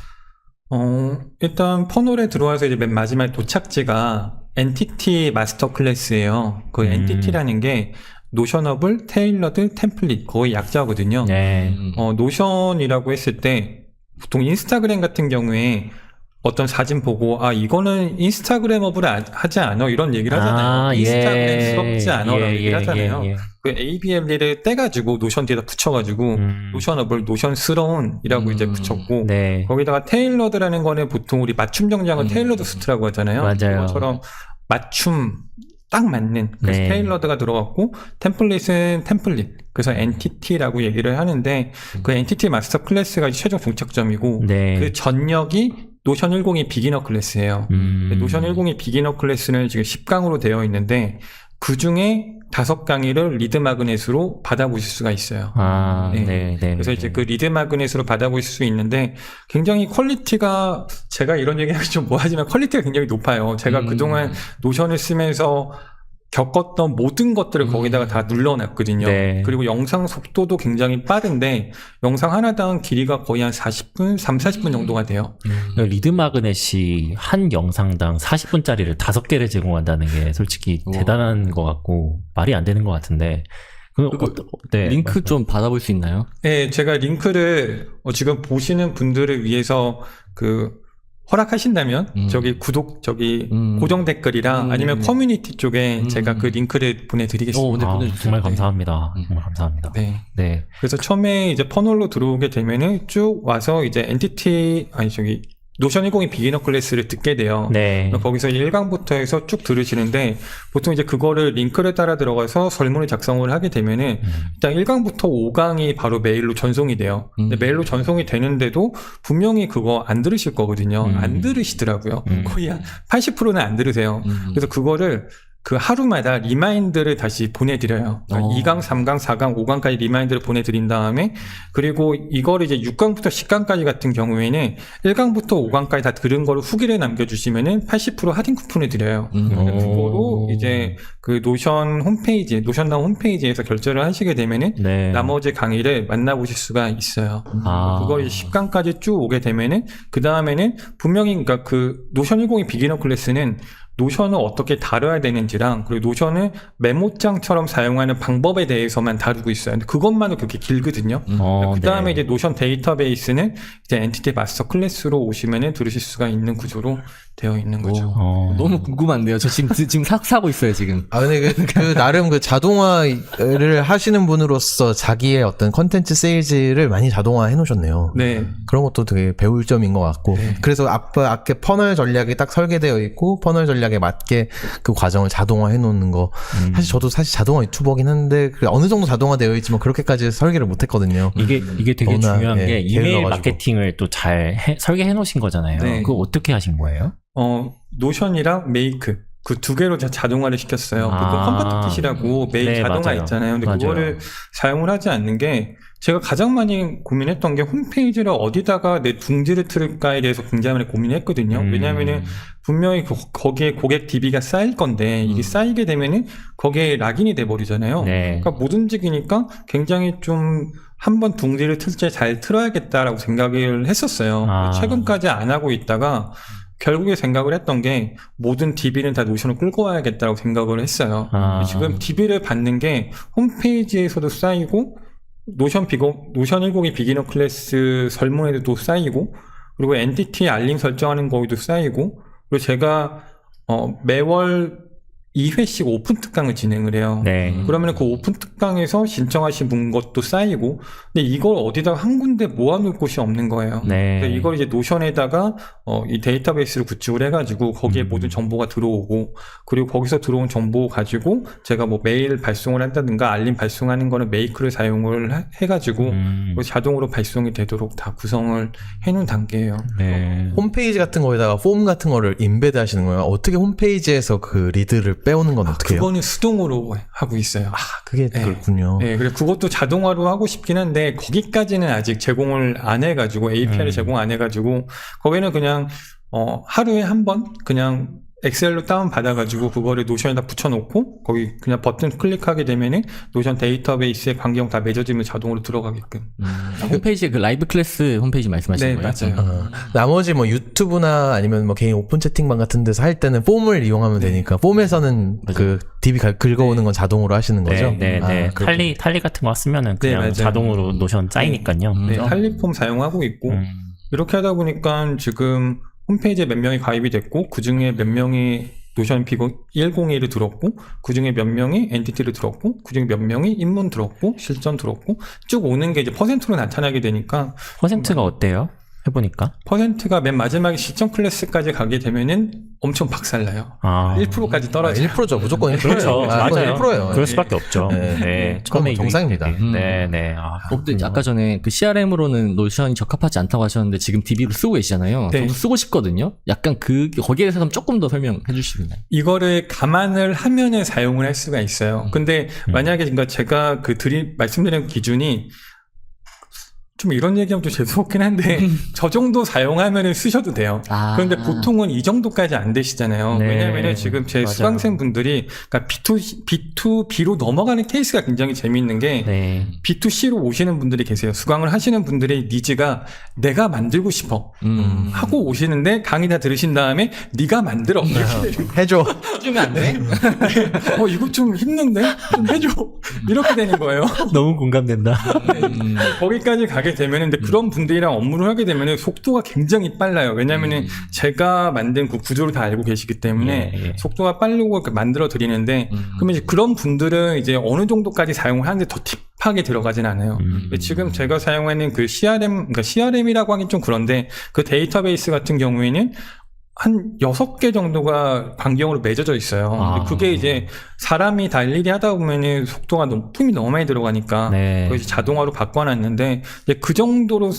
Speaker 4: 일단 퍼널에 들어와서 이제 맨 마지막 도착지가 엔티티 마스터 클래스예요. 그 엔티티라는 게 노셔너블, 테일러드, 템플릿 거의 약자거든요.
Speaker 3: 네.
Speaker 4: 노션이라고 했을 때 보통 인스타그램 같은 경우에 어떤 사진 보고 이거는 인스타그램업을 하지 않아 이런 얘기를 하잖아요. 인스타그램스럽지 않아라는 얘기를 하잖아요. 그 ABL를 떼가지고 노션 뒤에다 붙여가지고 노션업을 노션스러운이라고 이제 붙였고
Speaker 3: 네.
Speaker 4: 거기다가 테일러드라는 거는 보통 우리 맞춤 정장은 테일러드 수트라고 하잖아요.
Speaker 3: 맞아요.
Speaker 4: 그것처럼 맞춤 딱 맞는 그래서
Speaker 3: 네.
Speaker 4: 테일러드가 들어갔고 템플릿은 템플릿 그래서 엔티티라고 얘기를 하는데 그 엔티티 마스터 클래스가 최종 종착점이고
Speaker 3: 네.
Speaker 4: 그 전역이 노션 10이 비기너 클래스예요. 노션 10이 비기너 클래스는 지금 10강으로 되어 있는데 그 중에 5강의를 리드 마그넷으로 받아보실 수가 있어요.
Speaker 3: 네.
Speaker 4: 네.
Speaker 3: 네.
Speaker 4: 그래서 이제 그 리드 마그넷으로 받아보실 수 있는데 굉장히 퀄리티가 제가 이런 얘기하기 좀 뭐하지만 퀄리티가 굉장히 높아요. 제가 그동안 노션을 쓰면서 겪었던 모든 것들을 거기다가 다 눌러놨거든요.
Speaker 3: 네.
Speaker 4: 그리고 영상 속도도 굉장히 빠른데 영상 하나당 길이가 거의 한 40분, 40분 정도가 돼요.
Speaker 3: 리드 마그넷이 한 영상당 40분짜리를 5개를 제공한다는 게 솔직히
Speaker 2: 우와.
Speaker 3: 대단한 것 같고 말이 안 되는 것 같은데. 네,
Speaker 2: 링크 좀 받아볼 수 있나요?
Speaker 4: 네, 제가 링크를 지금 보시는 분들을 위해서 허락하신다면 저기 고정 댓글이랑 아니면 커뮤니티 쪽에 제가 그 링크를 보내드리겠습니다.
Speaker 2: 네, 보내주세요.
Speaker 3: 정말 감사합니다. 정말 감사합니다.
Speaker 4: 네.
Speaker 3: 네.
Speaker 4: 그래서 처음에 이제 퍼널로 들어오게 되면은 쭉 와서 이제 노션 102 비기너 클래스를 듣게 돼요.
Speaker 3: 네.
Speaker 4: 거기서 1강부터 해서 쭉 들으시는데 보통 이제 그거를 링크를 따라 들어가서 설문을 작성을 하게 되면은 일단 1강부터 5강이 바로 메일로 전송이 돼요. 근데 메일로 전송이 되는데도 분명히 그거 안 들으실 거거든요. 안 들으시더라고요. 거의 한 80%는 안 들으세요. 그래서 그거를 그 하루마다 리마인드를 다시 보내드려요. 그러니까 2강, 3강, 4강, 5강까지 리마인드를 보내드린 다음에 그리고 이거를 이제 6강부터 10강까지 같은 경우에는 1강부터 5강까지 다 들은 거를 후기를 남겨주시면은 80% 할인 쿠폰을 드려요. 그거로 이제 그 노션당 홈페이지에서 결제를 하시게 되면은
Speaker 3: 네.
Speaker 4: 나머지 강의를 만나보실 수가 있어요. 그거 이제 10강까지 쭉 오게 되면은 그 다음에는 분명히 그러니까 그 노션 102 비기너 클래스는 노션을 어떻게 다뤄야 되는지랑 그리고 노션을 메모장처럼 사용하는 방법에 대해서만 다루고 있어요. 근데 그것만도 그렇게 길거든요. 그 다음에 이제 노션 데이터베이스는 이제 엔티티 마스터 클래스로 오시면은 들으실 수가 있는 구조로 되어 있는 거죠.
Speaker 2: 너무 궁금한데요. 저 지금 사고 있어요, 지금.
Speaker 1: 근데 그 나름 그 자동화를 하시는 분으로서 자기의 어떤 컨텐츠 세일즈를 많이 자동화 해놓으셨네요.
Speaker 4: 네.
Speaker 1: 그런 것도 되게 배울 점인 것 같고. 그래서 앞에 퍼널 전략이 딱 설계되어 있고, 퍼널 전략에 맞게 그 과정을 자동화 해놓는 거. 사실 저도 자동화 유튜버긴 한데, 어느 정도 자동화되어 있지만 그렇게까지 설계를 못 했거든요.
Speaker 3: 이게 되게
Speaker 1: 너무나,
Speaker 3: 중요한 게 이메일
Speaker 1: 게을러가지고.
Speaker 3: 마케팅을 또 잘 설계해 놓으신 거잖아요.
Speaker 4: 네.
Speaker 3: 그거 어떻게 하신 거예요?
Speaker 4: 노션이랑 메이크 그 두 개로 자동화를 시켰어요. 보통 컴퓨터 킷이라고 메일
Speaker 3: 네,
Speaker 4: 자동화
Speaker 3: 맞아요.
Speaker 4: 있잖아요. 근데
Speaker 3: 맞아요.
Speaker 4: 그거를 사용을 하지 않는 게 제가 가장 많이 고민했던 게 홈페이지를 어디다가 내 둥지를 틀을까에 대해서 굉장히 많이 고민했거든요. 왜냐하면은 분명히 거기에 고객 DB가 쌓일 건데 이게 쌓이게 되면은 거기에 락인이 돼 버리잖아요.
Speaker 3: 네.
Speaker 4: 그러니까 못 움직이니까 굉장히 좀 한번 둥지를 틀 때 잘 틀어야겠다라고 생각을 했었어요. 최근까지 안 하고 있다가 결국에 생각을 했던 게 모든 DB는 다 노션을 끌고 와야겠다고 생각을 했어요. 지금 DB를 받는 게 홈페이지에서도 쌓이고 노션 102 비기너 클래스 설문에도 쌓이고 그리고 엔티티 알림 설정하는 거에도 쌓이고 그리고 제가 매월 2회씩 오픈 특강을 진행을 해요.
Speaker 3: 네.
Speaker 4: 그러면 그 오픈 특강에서 신청하신 분 것도 쌓이고, 근데 이걸 어디다가 한 군데 모아놓을 곳이 없는 거예요.
Speaker 3: 네.
Speaker 4: 그래서 이걸 이제 노션에다가 이 데이터베이스를 구축을 해가지고 거기에 모든 정보가 들어오고, 그리고 거기서 들어온 정보 가지고 제가 뭐 메일 발송을 한다든가 알림 발송하는 거는 메이크를 사용을 해가지고 자동으로 발송이 되도록 다 구성을 해놓은 단계예요.
Speaker 3: 네.
Speaker 1: 홈페이지 같은 거에다가 폼 같은 거를 인베드 하시는 거예요? 어떻게 홈페이지에서 그 리드를 빼오는 건 어떻게 해요?
Speaker 4: 그거는 수동으로 하고 있어요.
Speaker 1: 그게 그렇군요.
Speaker 4: 네, 그래 그것도 자동화로 하고 싶긴 한데 거기까지는 아직 제공을 안 해가지고 API를 제공 안 해가지고 거기는 그냥 하루에 한 번 그냥 엑셀로 다운 받아가지고 그거를 노션에다 붙여놓고 거기 그냥 버튼 클릭하게 되면은 노션 데이터베이스에 관계형 다 맺어지면 자동으로 들어가게끔.
Speaker 2: 홈페이지 그 라이브 클래스 홈페이지 말씀하시는
Speaker 4: 네,
Speaker 2: 거예요?
Speaker 4: 맞아요.
Speaker 1: 나머지 뭐 유튜브나 아니면 뭐 개인 오픈 채팅방 같은 데서 할 때는 폼을 이용하면 되니까 폼에서는 그 DB 긁어오는 건 자동으로 하시는 거죠?
Speaker 3: 네.
Speaker 1: 그렇군요.
Speaker 3: 탈리 같은 거 쓰면은 그냥
Speaker 4: 맞아요.
Speaker 3: 자동으로 노션 쌓이니까요.
Speaker 4: 네, 할리폼 사용하고 있고 이렇게 하다 보니까 지금 홈페이지에 몇 명이 가입이 됐고 그 중에 몇 명이 노션 101을 들었고 그 중에 몇 명이 엔티티를 들었고 그 중에 몇 명이 입문 들었고 실전 들었고 쭉 오는 게 이제 퍼센트로 나타나게 되니까
Speaker 3: 퍼센트가 어때요? 해보니까.
Speaker 4: 퍼센트가 맨 마지막에 실전 클래스까지 가게 되면은 엄청 박살나요. 1%까지 떨어져요.
Speaker 1: 1%죠. 무조건 1%예요.
Speaker 3: 그렇죠. 맞아요.
Speaker 1: 1%예요.
Speaker 3: 그럴 수밖에 없죠.
Speaker 1: 네.
Speaker 3: 네.
Speaker 1: 그건
Speaker 3: 처음에
Speaker 1: 정상입니다.
Speaker 3: 네, 네.
Speaker 2: 근데 아까 전에 그 CRM으로는 노션이 적합하지 않다고 하셨는데 지금 DB로 쓰고 계시잖아요.
Speaker 4: 네.
Speaker 2: 저도 쓰고 싶거든요. 약간 거기에 대해서 조금 더 설명해 주시겠나요?
Speaker 4: 이거를 감안을 하면은 사용을 할 수가 있어요. 근데 만약에 그러니까 제가 말씀드린 기준이 좀 이런 얘기하면 좀 죄송하긴 한데 저 정도 사용하면은 쓰셔도 돼요. 그런데 보통은 이 정도까지 안 되시잖아요.
Speaker 3: 네.
Speaker 4: 왜냐면은 지금 제
Speaker 3: 맞아요.
Speaker 4: 수강생 분들이 그러니까 B2B로 넘어가는 케이스가 굉장히 재미있는 게
Speaker 3: 네.
Speaker 4: B2C로 오시는 분들이 계세요. 수강을 하시는 분들의 니즈가 내가 만들고 싶어 하고 오시는데 강의 다 들으신 다음에 네가 만들어
Speaker 1: 해줘.
Speaker 2: 해주면 안 돼?
Speaker 4: 이거 좀 힘든데 좀 해줘 이렇게 되는 거예요.
Speaker 3: 너무 공감된다.
Speaker 4: 거기까지 가게 되면은 근데 그런 분들이랑 업무를 하게 되면은 속도가 굉장히 빨라요. 왜냐면은 제가 만든 그 구조를 다 알고 계시기 때문에
Speaker 3: 예.
Speaker 4: 속도가 빠르고 만들어 드리는데 그러면 이제 그런 분들은 이제 어느 정도까지 사용을 하는데 더 딥하게 들어가진 않아요. 지금 제가 사용하는 그 그러니까 CRM이라고 하긴 좀 그런데 그 데이터베이스 같은 경우에는 한 6개 정도가 반경으로 맺어져 있어요. 근데 그게 이제 사람이 다 일일이 하다 보면은 속도가 품이 너무 많이 들어가니까
Speaker 3: 네.
Speaker 4: 그걸 이제 자동화로 바꿔놨는데 이제 그 정도로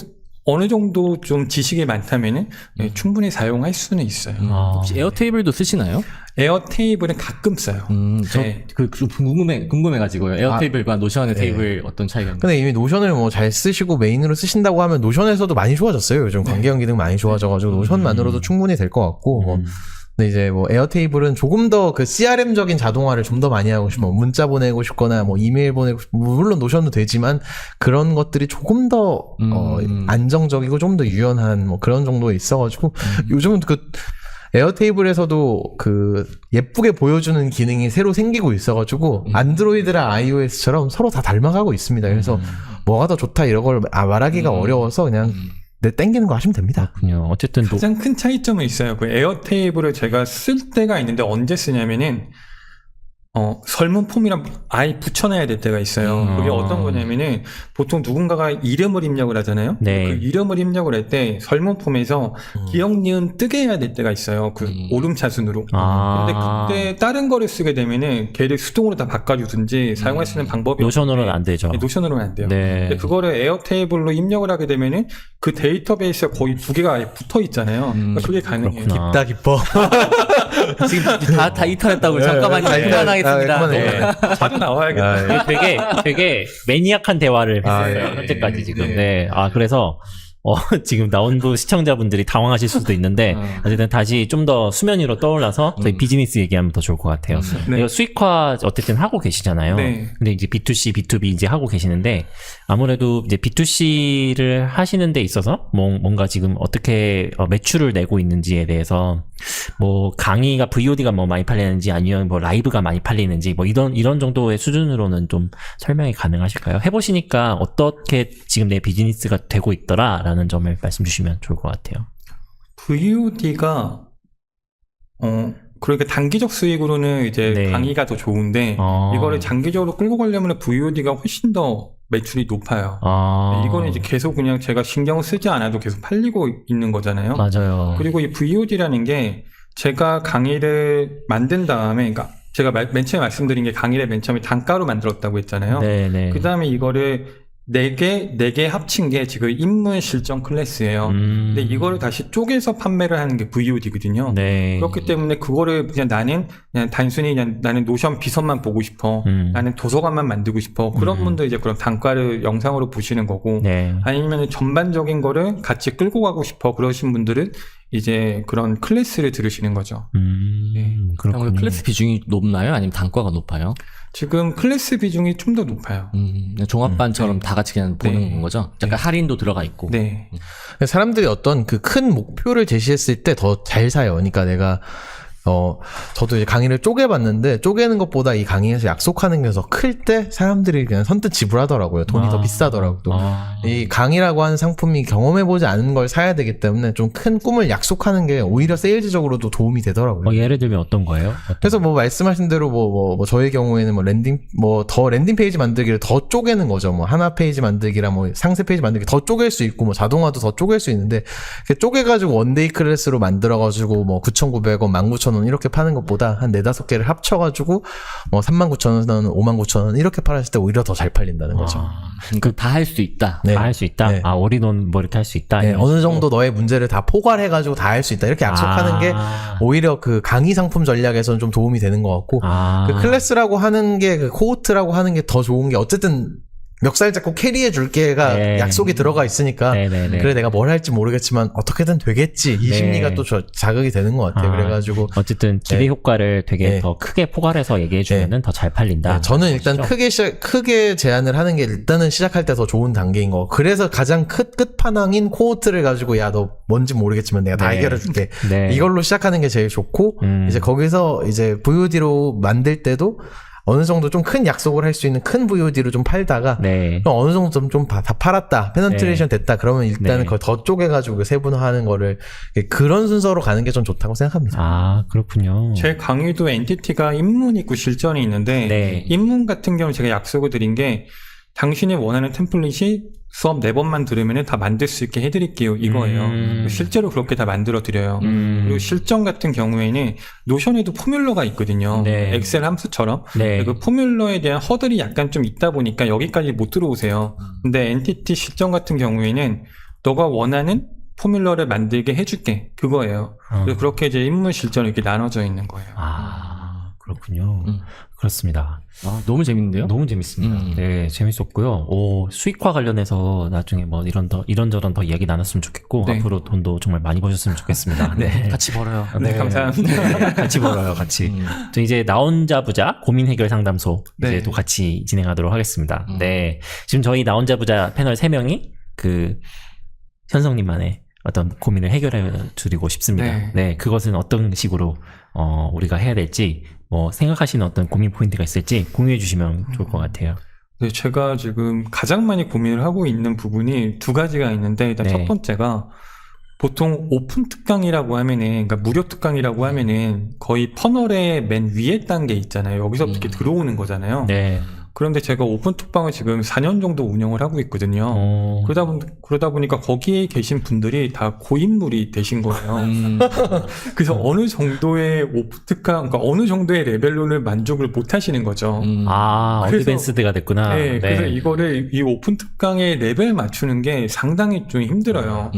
Speaker 4: 어느 정도 좀 지식이 많다면은 충분히 사용할 수는 있어요.
Speaker 2: 혹시 에어테이블도 쓰시나요?
Speaker 4: 에어테이블은 가끔 써요. 네.
Speaker 2: 좀 궁금해가지고요. 에어테이블과 노션의 테이블 어떤 차이가 있나요?
Speaker 1: 근데 이미 노션을 뭐 잘 쓰시고 메인으로 쓰신다고 하면 노션에서도 많이 좋아졌어요. 요즘 관계형 기능 많이 좋아져가지고 노션만으로도 충분히 될 것 같고 뭐. 근데 이제 뭐 에어테이블은 조금 더 그 CRM적인 자동화를 좀 더 많이 하고 싶으면 문자 보내고 싶거나 뭐 이메일 보내고 싶으면 물론 노션도 되지만 그런 것들이 조금 더 안정적이고 좀 더 유연한 뭐 그런 정도에 있어가지고 요즘은 그 에어테이블에서도 그 예쁘게 보여주는 기능이 새로 생기고 있어가지고 안드로이드랑 iOS처럼 서로 다 닮아가고 있습니다. 그래서 뭐가 더 좋다 이런 걸 말하기가 어려워서 그냥 내 땡기는 거 하시면 됩니다.
Speaker 3: 그렇군요. 어쨌든
Speaker 4: 가장 큰 차이점은 있어요. 그 에어테이블을 제가 쓸 때가 있는데 언제 쓰냐면은 설문 폼이랑 아예 붙여놔야 될 때가 있어요. 그게 어떤 거냐면은 보통 누군가가 이름을 입력을 하잖아요.
Speaker 3: 네.
Speaker 4: 그 이름을 입력을 할 때 설문 폼에서 기억, 니은 뜨게 해야 될 때가 있어요. 그 오름차순으로. 근데 그때 다른 거를 쓰게 되면은 걔를 수동으로 다 바꿔주든지 사용할 수 있는 방법이
Speaker 3: 노션으로는 안 되죠.
Speaker 4: 네, 노션으로는 안 돼요.
Speaker 3: 네.
Speaker 4: 근데 그거를 에어테이블로 입력을 하게 되면은 그 데이터베이스가 거의 2개가 아예 붙어 있잖아요. 그러니까 그게 가능해요.
Speaker 3: 그렇구나.
Speaker 1: 나 기뻐.
Speaker 2: 지금 다 이탈했다고 잠깐만요. 그만하겠습니다.
Speaker 1: 그만해.
Speaker 4: 자주 나와야겠다.
Speaker 3: 되게 매니악한 대화를 했어요. 현재까지 지금. 네. 그래서 지금 나온부 시청자분들이 당황하실 수도 있는데 어쨌든 다시 좀 더 수면 위로 떠올라서 저희 비즈니스 얘기하면 더 좋을 것 같아요.
Speaker 4: 네.
Speaker 3: 이거 수익화 어쨌든 하고 계시잖아요.
Speaker 4: 네.
Speaker 3: 근데 이제 B2C, B2B 이제 하고 계시는데 아무래도 이제 B2C를 하시는 데 있어서 뭔가 지금 어떻게 매출을 내고 있는지에 대해서 뭐 강의가 VOD가 뭐 많이 팔리는지 아니면 뭐 라이브가 많이 팔리는지 뭐 이런 정도의 수준으로는 좀 설명이 가능하실까요? 해보시니까 어떻게 지금 내 비즈니스가 되고 있더라라는 점을 말씀 주시면 좋을 것 같아요.
Speaker 4: VOD가 그러니까 단기적 수익으로는 이제
Speaker 3: 네.
Speaker 4: 강의가 더 좋은데 이거를 장기적으로 끌고 가려면 VOD가 훨씬 더 매출이 높아요. 이거는 이제 계속 그냥 제가 신경을 쓰지 않아도 계속 팔리고 있는 거잖아요.
Speaker 3: 맞아요.
Speaker 4: 그리고 이 VOD라는 게 제가 강의를 만든 다음에 그러니까 제가 맨 처음에 말씀드린 게 강의를 맨 처음에 단가로 만들었다고 했잖아요.
Speaker 3: 네네.
Speaker 4: 그 다음에 이거를 4개 합친 게 지금 입문 실전 클래스예요. 근데 이거를 다시 쪼개서 판매를 하는 게 VOD거든요.
Speaker 3: 네.
Speaker 4: 그렇기 때문에 그거를 그냥 나는 단순히 그냥 나는 노션 비선만 보고 싶어. 나는 도서관만 만들고 싶어. 그런 분들 이제 그런 단가를 영상으로 보시는 거고.
Speaker 3: 네.
Speaker 4: 아니면 전반적인 거를 같이 끌고 가고 싶어. 그러신 분들은 이제 그런 클래스를 들으시는 거죠.
Speaker 3: 그렇군요.
Speaker 2: 클래스 비중이 높나요? 아니면 단가가 높아요?
Speaker 4: 지금 클래스 비중이 좀 더 높아요.
Speaker 2: 종합반처럼 다 같이 그냥 보는 거죠? 약간 할인도 들어가 있고.
Speaker 4: 네.
Speaker 1: 사람들이 어떤 그 큰 목표를 제시했을 때 더 잘 사요. 그러니까 내가 저도 이제 강의를 쪼개봤는데 쪼개는 것보다 이 강의에서 약속하는 게 더 클 때 사람들이 그냥 선뜻 지불하더라고요. 돈이 더 비싸더라고요. 또 이 강의라고 하는 상품이 경험해보지 않은 걸 사야 되기 때문에 좀 큰 꿈을 약속하는 게 오히려 세일즈적으로도 도움이 되더라고요.
Speaker 3: 예를 들면 어떤 거예요?
Speaker 1: 그래서 뭐 말씀하신 대로 뭐 저의 경우에는 뭐 랜딩 페이지 만들기를 더 쪼개는 거죠. 뭐 하나 페이지 만들기랑 뭐 상세 페이지 만들기 더 쪼갤 수 있고 뭐 자동화도 더 쪼갤 수 있는데 쪼개가지고 원데이 클래스로 만들어가지고 뭐 9,900원, 19,000원 이렇게 파는 것보다 한 4-5개를 합쳐가지고 뭐 39,000원, 59,000원 이렇게 팔았을 때 오히려 더 잘 팔린다는 거죠.
Speaker 2: 그러니까 다 할 수 있다.
Speaker 1: 네.
Speaker 3: 다 할 수 있다?
Speaker 1: 네.
Speaker 3: 올인원 뭐 이렇게 할 수 있다?
Speaker 1: 네,
Speaker 3: 이런
Speaker 1: 어느
Speaker 3: 식으로.
Speaker 1: 정도 너의 문제를 다 포괄해가지고 다 할 수 있다 이렇게 약속하는 게 오히려 그 강의 상품 전략에서는 좀 도움이 되는 것 같고 그 클래스라고 하는 게 그 코호트라고 하는 게 더 좋은 게 어쨌든 멱살 잡고 캐리해 줄게가
Speaker 3: 네.
Speaker 1: 약속이 들어가 있으니까
Speaker 3: 네네네.
Speaker 1: 그래 내가 뭘 할지 모르겠지만 어떻게든 되겠지 이
Speaker 3: 네.
Speaker 1: 심리가 또 자극이 되는 것 같아요. 그래가지고
Speaker 3: 어쨌든 기대
Speaker 1: 네.
Speaker 3: 효과를 되게
Speaker 1: 네.
Speaker 3: 더 크게 포괄해서 얘기해주면은 더 잘 팔린다.
Speaker 1: 네, 저는 일단 크게 제안을 하는 게 일단은 시작할 때 더 좋은 단계인 거. 그래서 가장 끝판왕인 코호트를 가지고 야 너 뭔지 모르겠지만 내가 다
Speaker 3: 네.
Speaker 1: 해결해 줄게.
Speaker 3: 네.
Speaker 1: 이걸로 시작하는 게 제일 좋고 이제 거기서 이제 VOD로 만들 때도 어느 정도 좀 큰 약속을 할 수 있는 큰 VOD로 좀 팔다가
Speaker 3: 네.
Speaker 1: 그럼 어느 정도 좀 다 팔았다. 페넌트레이션 됐다. 그러면 일단은
Speaker 3: 네.
Speaker 1: 그걸 더 쪼개가지고 세분화하는 거를 그런 순서로 가는 게 좀 좋다고 생각합니다.
Speaker 3: 그렇군요.
Speaker 4: 제 강의도 엔티티가 입문 있고 실전이 있는데
Speaker 3: 네.
Speaker 4: 입문 같은 경우 제가 약속을 드린 게 당신이 원하는 템플릿이 수업 4번만 들으면 다 만들 수 있게 해드릴게요 이거예요. 실제로 그렇게 다 만들어 드려요. 그리고 실전 같은 경우에는 노션에도 포뮬러가 있거든요.
Speaker 3: 네.
Speaker 4: 엑셀 함수처럼.
Speaker 3: 네.
Speaker 4: 그 포뮬러에 대한 허들이 약간 좀 있다 보니까 여기까지 못 들어오세요. 근데 엔티티 실전 같은 경우에는 너가 원하는 포뮬러를 만들게 해줄게 그거예요. 그래서 그렇게 이제 입문 실전이 이렇게 나눠져 있는 거예요.
Speaker 3: 그렇군요. 그렇습니다.
Speaker 2: 너무 재밌는데요?
Speaker 3: 너무 재밌습니다. 네, 재밌었고요. 수익화 관련해서 나중에 뭐 이런저런 더 이야기 나눴으면 좋겠고
Speaker 4: 네.
Speaker 3: 앞으로 돈도 정말 많이 버셨으면 좋겠습니다. 네,
Speaker 2: 같이 벌어요.
Speaker 4: 네, 감사합니다.
Speaker 3: 같이 벌어요, 같이. 저 이제 나 혼자 부자 고민 해결 상담소
Speaker 4: 네.
Speaker 3: 이제 또 같이 진행하도록 하겠습니다. 네, 지금 저희 나 혼자 부자 패널 3명이 그 현성님만의 어떤 고민을 해결해 드리고 싶습니다.
Speaker 4: 네.
Speaker 3: 네, 그것은 어떤 식으로 우리가 해야 될지 뭐 생각하시는 어떤 고민 포인트가 있을지 공유해 주시면 좋을 것 같아요.
Speaker 4: 네, 제가 지금 가장 많이 고민을 하고 있는 부분이 두 가지가 있는데 일단
Speaker 3: 네.
Speaker 4: 첫 번째가 보통 오픈 특강이라고 하면은 그러니까 무료 특강이라고 하면은 거의 퍼널의 맨 위에 단계 있잖아요. 여기서부터 이렇게 들어오는 거잖아요.
Speaker 3: 네.
Speaker 4: 그런데 제가 오픈 특강을 지금 4년 정도 운영을 하고 있거든요. 그러다 보니까 거기에 계신 분들이 다 고인물이 되신 거예요. 그래서 어느 정도의 오픈 특강, 그러니까 어느 정도의 레벨로는 만족을 못 하시는 거죠.
Speaker 3: 그래서, 어드밴스드가 됐구나.
Speaker 4: 네, 그래서 이거를 이 오픈 특강의 레벨 맞추는 게 상당히 좀 힘들어요.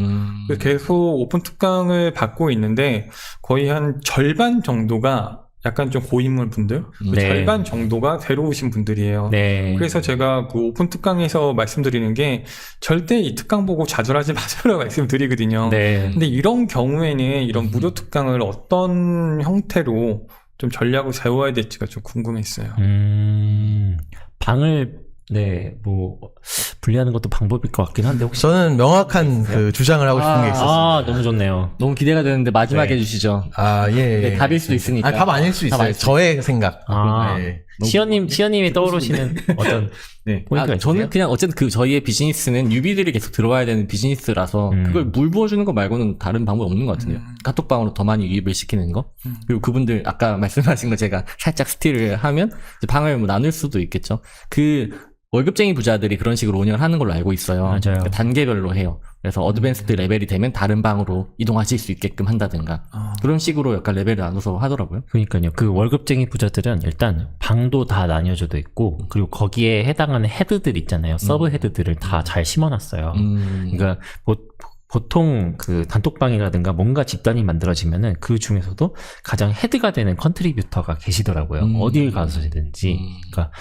Speaker 4: 그래서 계속 오픈 특강을 받고 있는데 거의 한 절반 정도가 약간 좀 고인물 분들,
Speaker 3: 네.
Speaker 4: 절반 정도가 새로 오신 분들이에요.
Speaker 3: 네.
Speaker 4: 그래서 제가 그 오픈 특강에서 말씀드리는 게 절대 이 특강 보고 좌절하지 마세요 말씀드리거든요.
Speaker 3: 네.
Speaker 4: 근데 이런 경우에는 이런 무료 특강을 어떤 형태로 좀 전략을 세워야 될지가 좀 궁금했어요.
Speaker 3: 방을 뭐 분리하는 것도 방법일 것 같긴 한데 혹시
Speaker 1: 저는 명확한 그 주장을 하고 싶은 게 있었어요.
Speaker 3: 너무 좋네요.
Speaker 2: 너무 기대가 되는데 마지막에
Speaker 3: 네.
Speaker 2: 해주시죠.
Speaker 1: 예.
Speaker 2: 네, 답일 수도 있으니까.
Speaker 1: 답 아닐 수 있어요.
Speaker 2: 아닐 수
Speaker 1: 저의 생각. 네.
Speaker 3: 시연님이 떠오르시는 어떤 포인트가 있으세요?
Speaker 2: 저는 그냥 어쨌든 저희의 비즈니스는 뉴비들이 계속 들어와야 되는 비즈니스라서 그걸 물 부어주는 거 말고는 다른 방법이 없는 것 같은데요. 카톡방으로 더 많이 유입을 시키는 거. 그리고 그분들 아까 말씀하신 거 제가 살짝 스틸을 하면 이제 방을 뭐 나눌 수도 있겠죠. 월급쟁이 부자들이 그런 식으로 운영을 하는 걸로 알고 있어요.
Speaker 3: 맞아요.
Speaker 2: 그러니까 단계별로 해요. 그래서 어드밴스드 레벨이 되면 다른 방으로 이동하실 수 있게끔 한다든가 그런 식으로 약간 레벨을 나눠서 하더라고요.
Speaker 3: 그러니까요. 그 월급쟁이 부자들은 일단 방도 다 나뉘어져도 있고 그리고 거기에 해당하는 헤드들 있잖아요. 서브 헤드들을 다 잘 심어놨어요. 그러니까 보통 그 단톡방이라든가 뭔가 집단이 만들어지면은 그 중에서도 가장 헤드가 되는 컨트리뷰터가 계시더라고요. 어딜 가서든지. 그러니까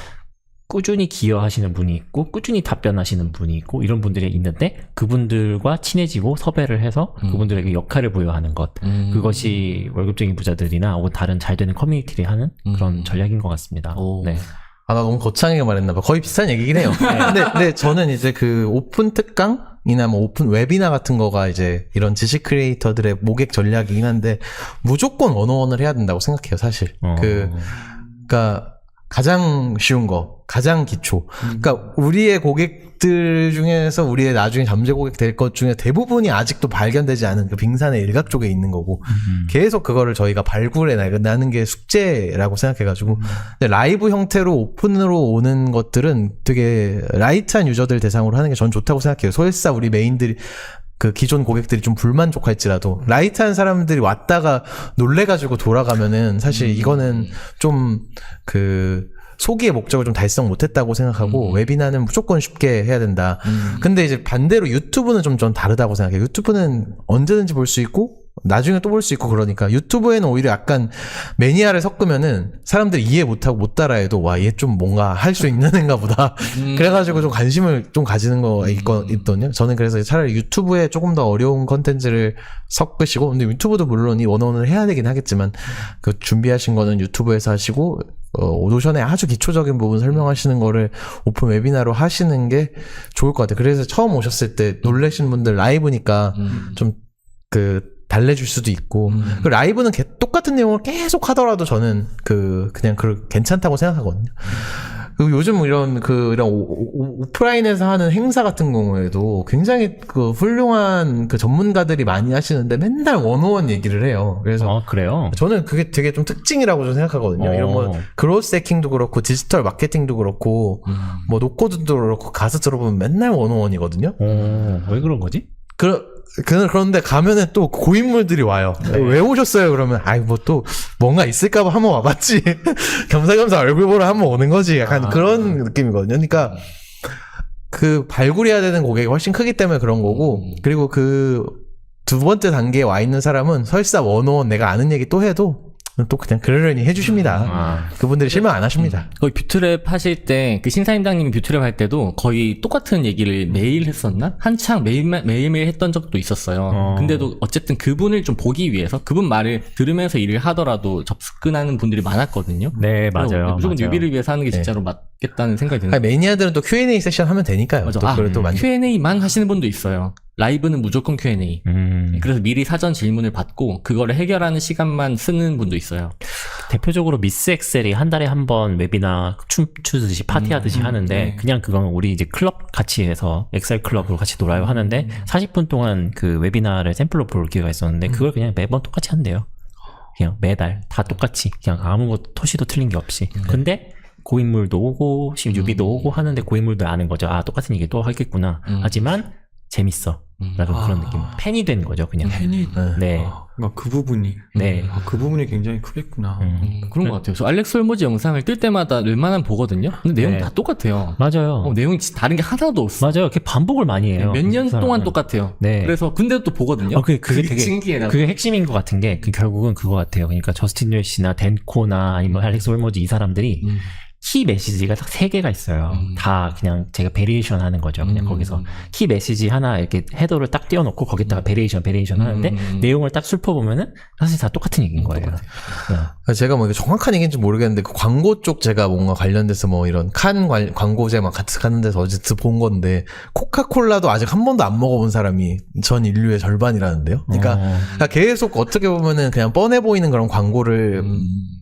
Speaker 3: 꾸준히 기여하시는 분이 있고 꾸준히 답변하시는 분이 있고 이런 분들이 있는데 그분들과 친해지고 섭외를 해서 그분들에게 역할을 부여하는 것 그것이 월급쟁이 부자들이나 혹은 다른 잘 되는 커뮤니티를 하는 그런 전략인 것 같습니다. 네.
Speaker 1: 나 너무 거창하게 말했나봐. 거의 비슷한 얘기긴 해요. 근데 저는 이제 그 오픈 특강, 이나 뭐 오픈 웹이나 같은 거가 이제 이런 지식 크리에이터들의 모객 전략이긴 한데 무조건 원어원을 해야 된다고 생각해요, 사실. 그러니까 가장 쉬운 거, 가장 기초. 그러니까 우리의 고객들 중에서 우리의 나중에 잠재 고객 될 것 중에 대부분이 아직도 발견되지 않은 그 빙산의 일각 쪽에 있는 거고 계속 그거를 저희가 발굴해 나가는 게 숙제라고 생각해가지고 근데 라이브 형태로 오픈으로 오는 것들은 되게 라이트한 유저들 대상으로 하는 게 전 좋다고 생각해요. 설사 우리 메인들이 그 기존 고객들이 좀 불만족할지라도 라이트한 사람들이 왔다가 놀래가지고 돌아가면은 사실 이거는 좀 그 소기의 목적을 좀 달성 못했다고 생각하고 웨비나는 무조건 쉽게 해야 된다. 근데 이제 반대로 유튜브는 좀 전 다르다고 생각해요. 유튜브는 언제든지 볼 수 있고 나중에 또 볼 수 있고 그러니까 유튜브에는 오히려 약간 매니아를 섞으면은 사람들이 이해 못하고 못 따라해도 와 얘 좀 뭔가 할 수 있는 애인가 보다. 그래가지고 좀 관심을 좀 가지는 거 있거든요. 저는 그래서 차라리 유튜브에 조금 더 어려운 컨텐츠를 섞으시고 근데 유튜브도 물론 이 원어원을 해야 되긴 하겠지만 그 준비하신 거는 유튜브에서 하시고 노션의 아주 기초적인 부분 설명하시는 거를 오픈 웨비나로 하시는 게 좋을 것 같아요. 그래서 처음 오셨을 때 놀라신 분들 라이브니까 좀 달래줄 수도 있고 그 라이브는 똑같은 내용을 계속 하더라도 저는 그냥 괜찮다고 생각하거든요. 그리고 요즘 이런 오프라인에서 하는 행사 같은 경우에도 굉장히 훌륭한 전문가들이 많이 하시는데 맨날 원어원 얘기를 해요. 그래서
Speaker 3: 그래요?
Speaker 1: 저는 그게 되게 좀 특징이라고 좀 생각하거든요. 이런 뭐 그로스 해킹도 그렇고 디지털 마케팅도 그렇고 뭐 노코드도 그렇고 가서 들어보면 맨날 원어원이거든요.
Speaker 3: 왜 그런 거지?
Speaker 1: 그런데 가면은 또 고인물들이 와요. 왜 오셨어요? 그러면 뭐 또 뭔가 있을까봐 한번 와봤지. 겸사겸사 얼굴 보러 한번 오는 거지. 약간 그런 느낌이거든요. 그러니까 발굴해야 되는 고객이 훨씬 크기 때문에 그런 거고 그리고 두 번째 단계에 와 있는 사람은 설사 원어원 내가 아는 얘기 또 해도 또 그냥 그러려니 해주십니다. 그분들이 실망 안 하십니다.
Speaker 2: 거의 뷰트랩 하실 때 그 신사임당님이 뷰트랩 할 때도 거의 똑같은 얘기를 매일 했었나? 한창 매일매일 했던 적도 있었어요. 근데도 어쨌든 그분을 좀 보기 위해서 그분 말을 들으면서 일을 하더라도 접근하는 분들이 많았거든요.
Speaker 3: 네, 맞아요.
Speaker 2: 무조건
Speaker 3: 맞아요.
Speaker 2: 뉴비를 위해서 하는 게 진짜로 맞겠다는 생각이 드는 거예요.
Speaker 1: 매니아들은 또 Q&A 세션 하면 되니까요.
Speaker 2: 맞아.
Speaker 1: 또
Speaker 2: Q&A만 하시는 분도 있어요. 라이브는 무조건 Q&A. 그래서 미리 사전 질문을 받고 그거를 해결하는 시간만 쓰는 분도 있어요.
Speaker 3: 대표적으로 미스 엑셀이 한 달에 한 번 웨비나 춤추듯이 파티하듯이 하는데 그냥 그건 우리 이제 클럽 같이 해서 엑셀 클럽으로 같이 놀아요 하는데 40분 동안 그 웨비나를 샘플로 볼 기회가 있었는데 그걸 그냥 매번 똑같이 한대요. 그냥 매달 다 똑같이 그냥 아무것도 토시도 틀린 게 없이. 근데 고인물도 오고 뉴비도 오고 하는데 고인물도 아는 거죠. 똑같은 얘기 또 하겠구나. 하지만 재밌어. 라는 그런 느낌. 팬이 된 거죠, 그냥.
Speaker 4: 팬이?
Speaker 3: 네.
Speaker 4: 그 부분이.
Speaker 3: 네.
Speaker 4: 그 부분이 굉장히 크겠구나.
Speaker 2: 그런 것 같아요. 저 알렉스 홀모즈 영상을 뜰 때마다 웬만하면 보거든요. 근데 내용 다 똑같아요.
Speaker 3: 맞아요.
Speaker 2: 내용이 다른 게 하나도 없어.
Speaker 3: 맞아요. 이렇게 반복을 많이 해요.
Speaker 2: 몇 년 동안 똑같아요.
Speaker 3: 네.
Speaker 2: 그래서 근데도 또 보거든요.
Speaker 3: 그게 되게
Speaker 2: 신기해.
Speaker 3: 그게 핵심인 것 같은 게 결국은 그거 같아요. 그러니까 저스틴 뇌시나 댄코나 아니면 알렉스 홀모즈 이 사람들이 키 메시지가 딱 3개가 있어요. 다 그냥 제가 베리에이션 하는 거죠. 그냥 거기서 키 메시지 하나 이렇게 헤더를 딱 띄워놓고 거기다가 베리에이션 하는데 내용을 딱 살펴보면은 사실 다 똑같은 얘기인 거예요.
Speaker 1: 제가 뭐 이게 정확한 얘기인지 모르겠는데 그 광고 쪽 제가 뭔가 관련돼서 뭐 이런 칸 광고제 막 같이 가는 데서 어제 본 건데 코카콜라도 아직 한 번도 안 먹어본 사람이 전 인류의 절반이라는데요. 그러니까 계속 어떻게 보면은 그냥 뻔해 보이는 그런 광고를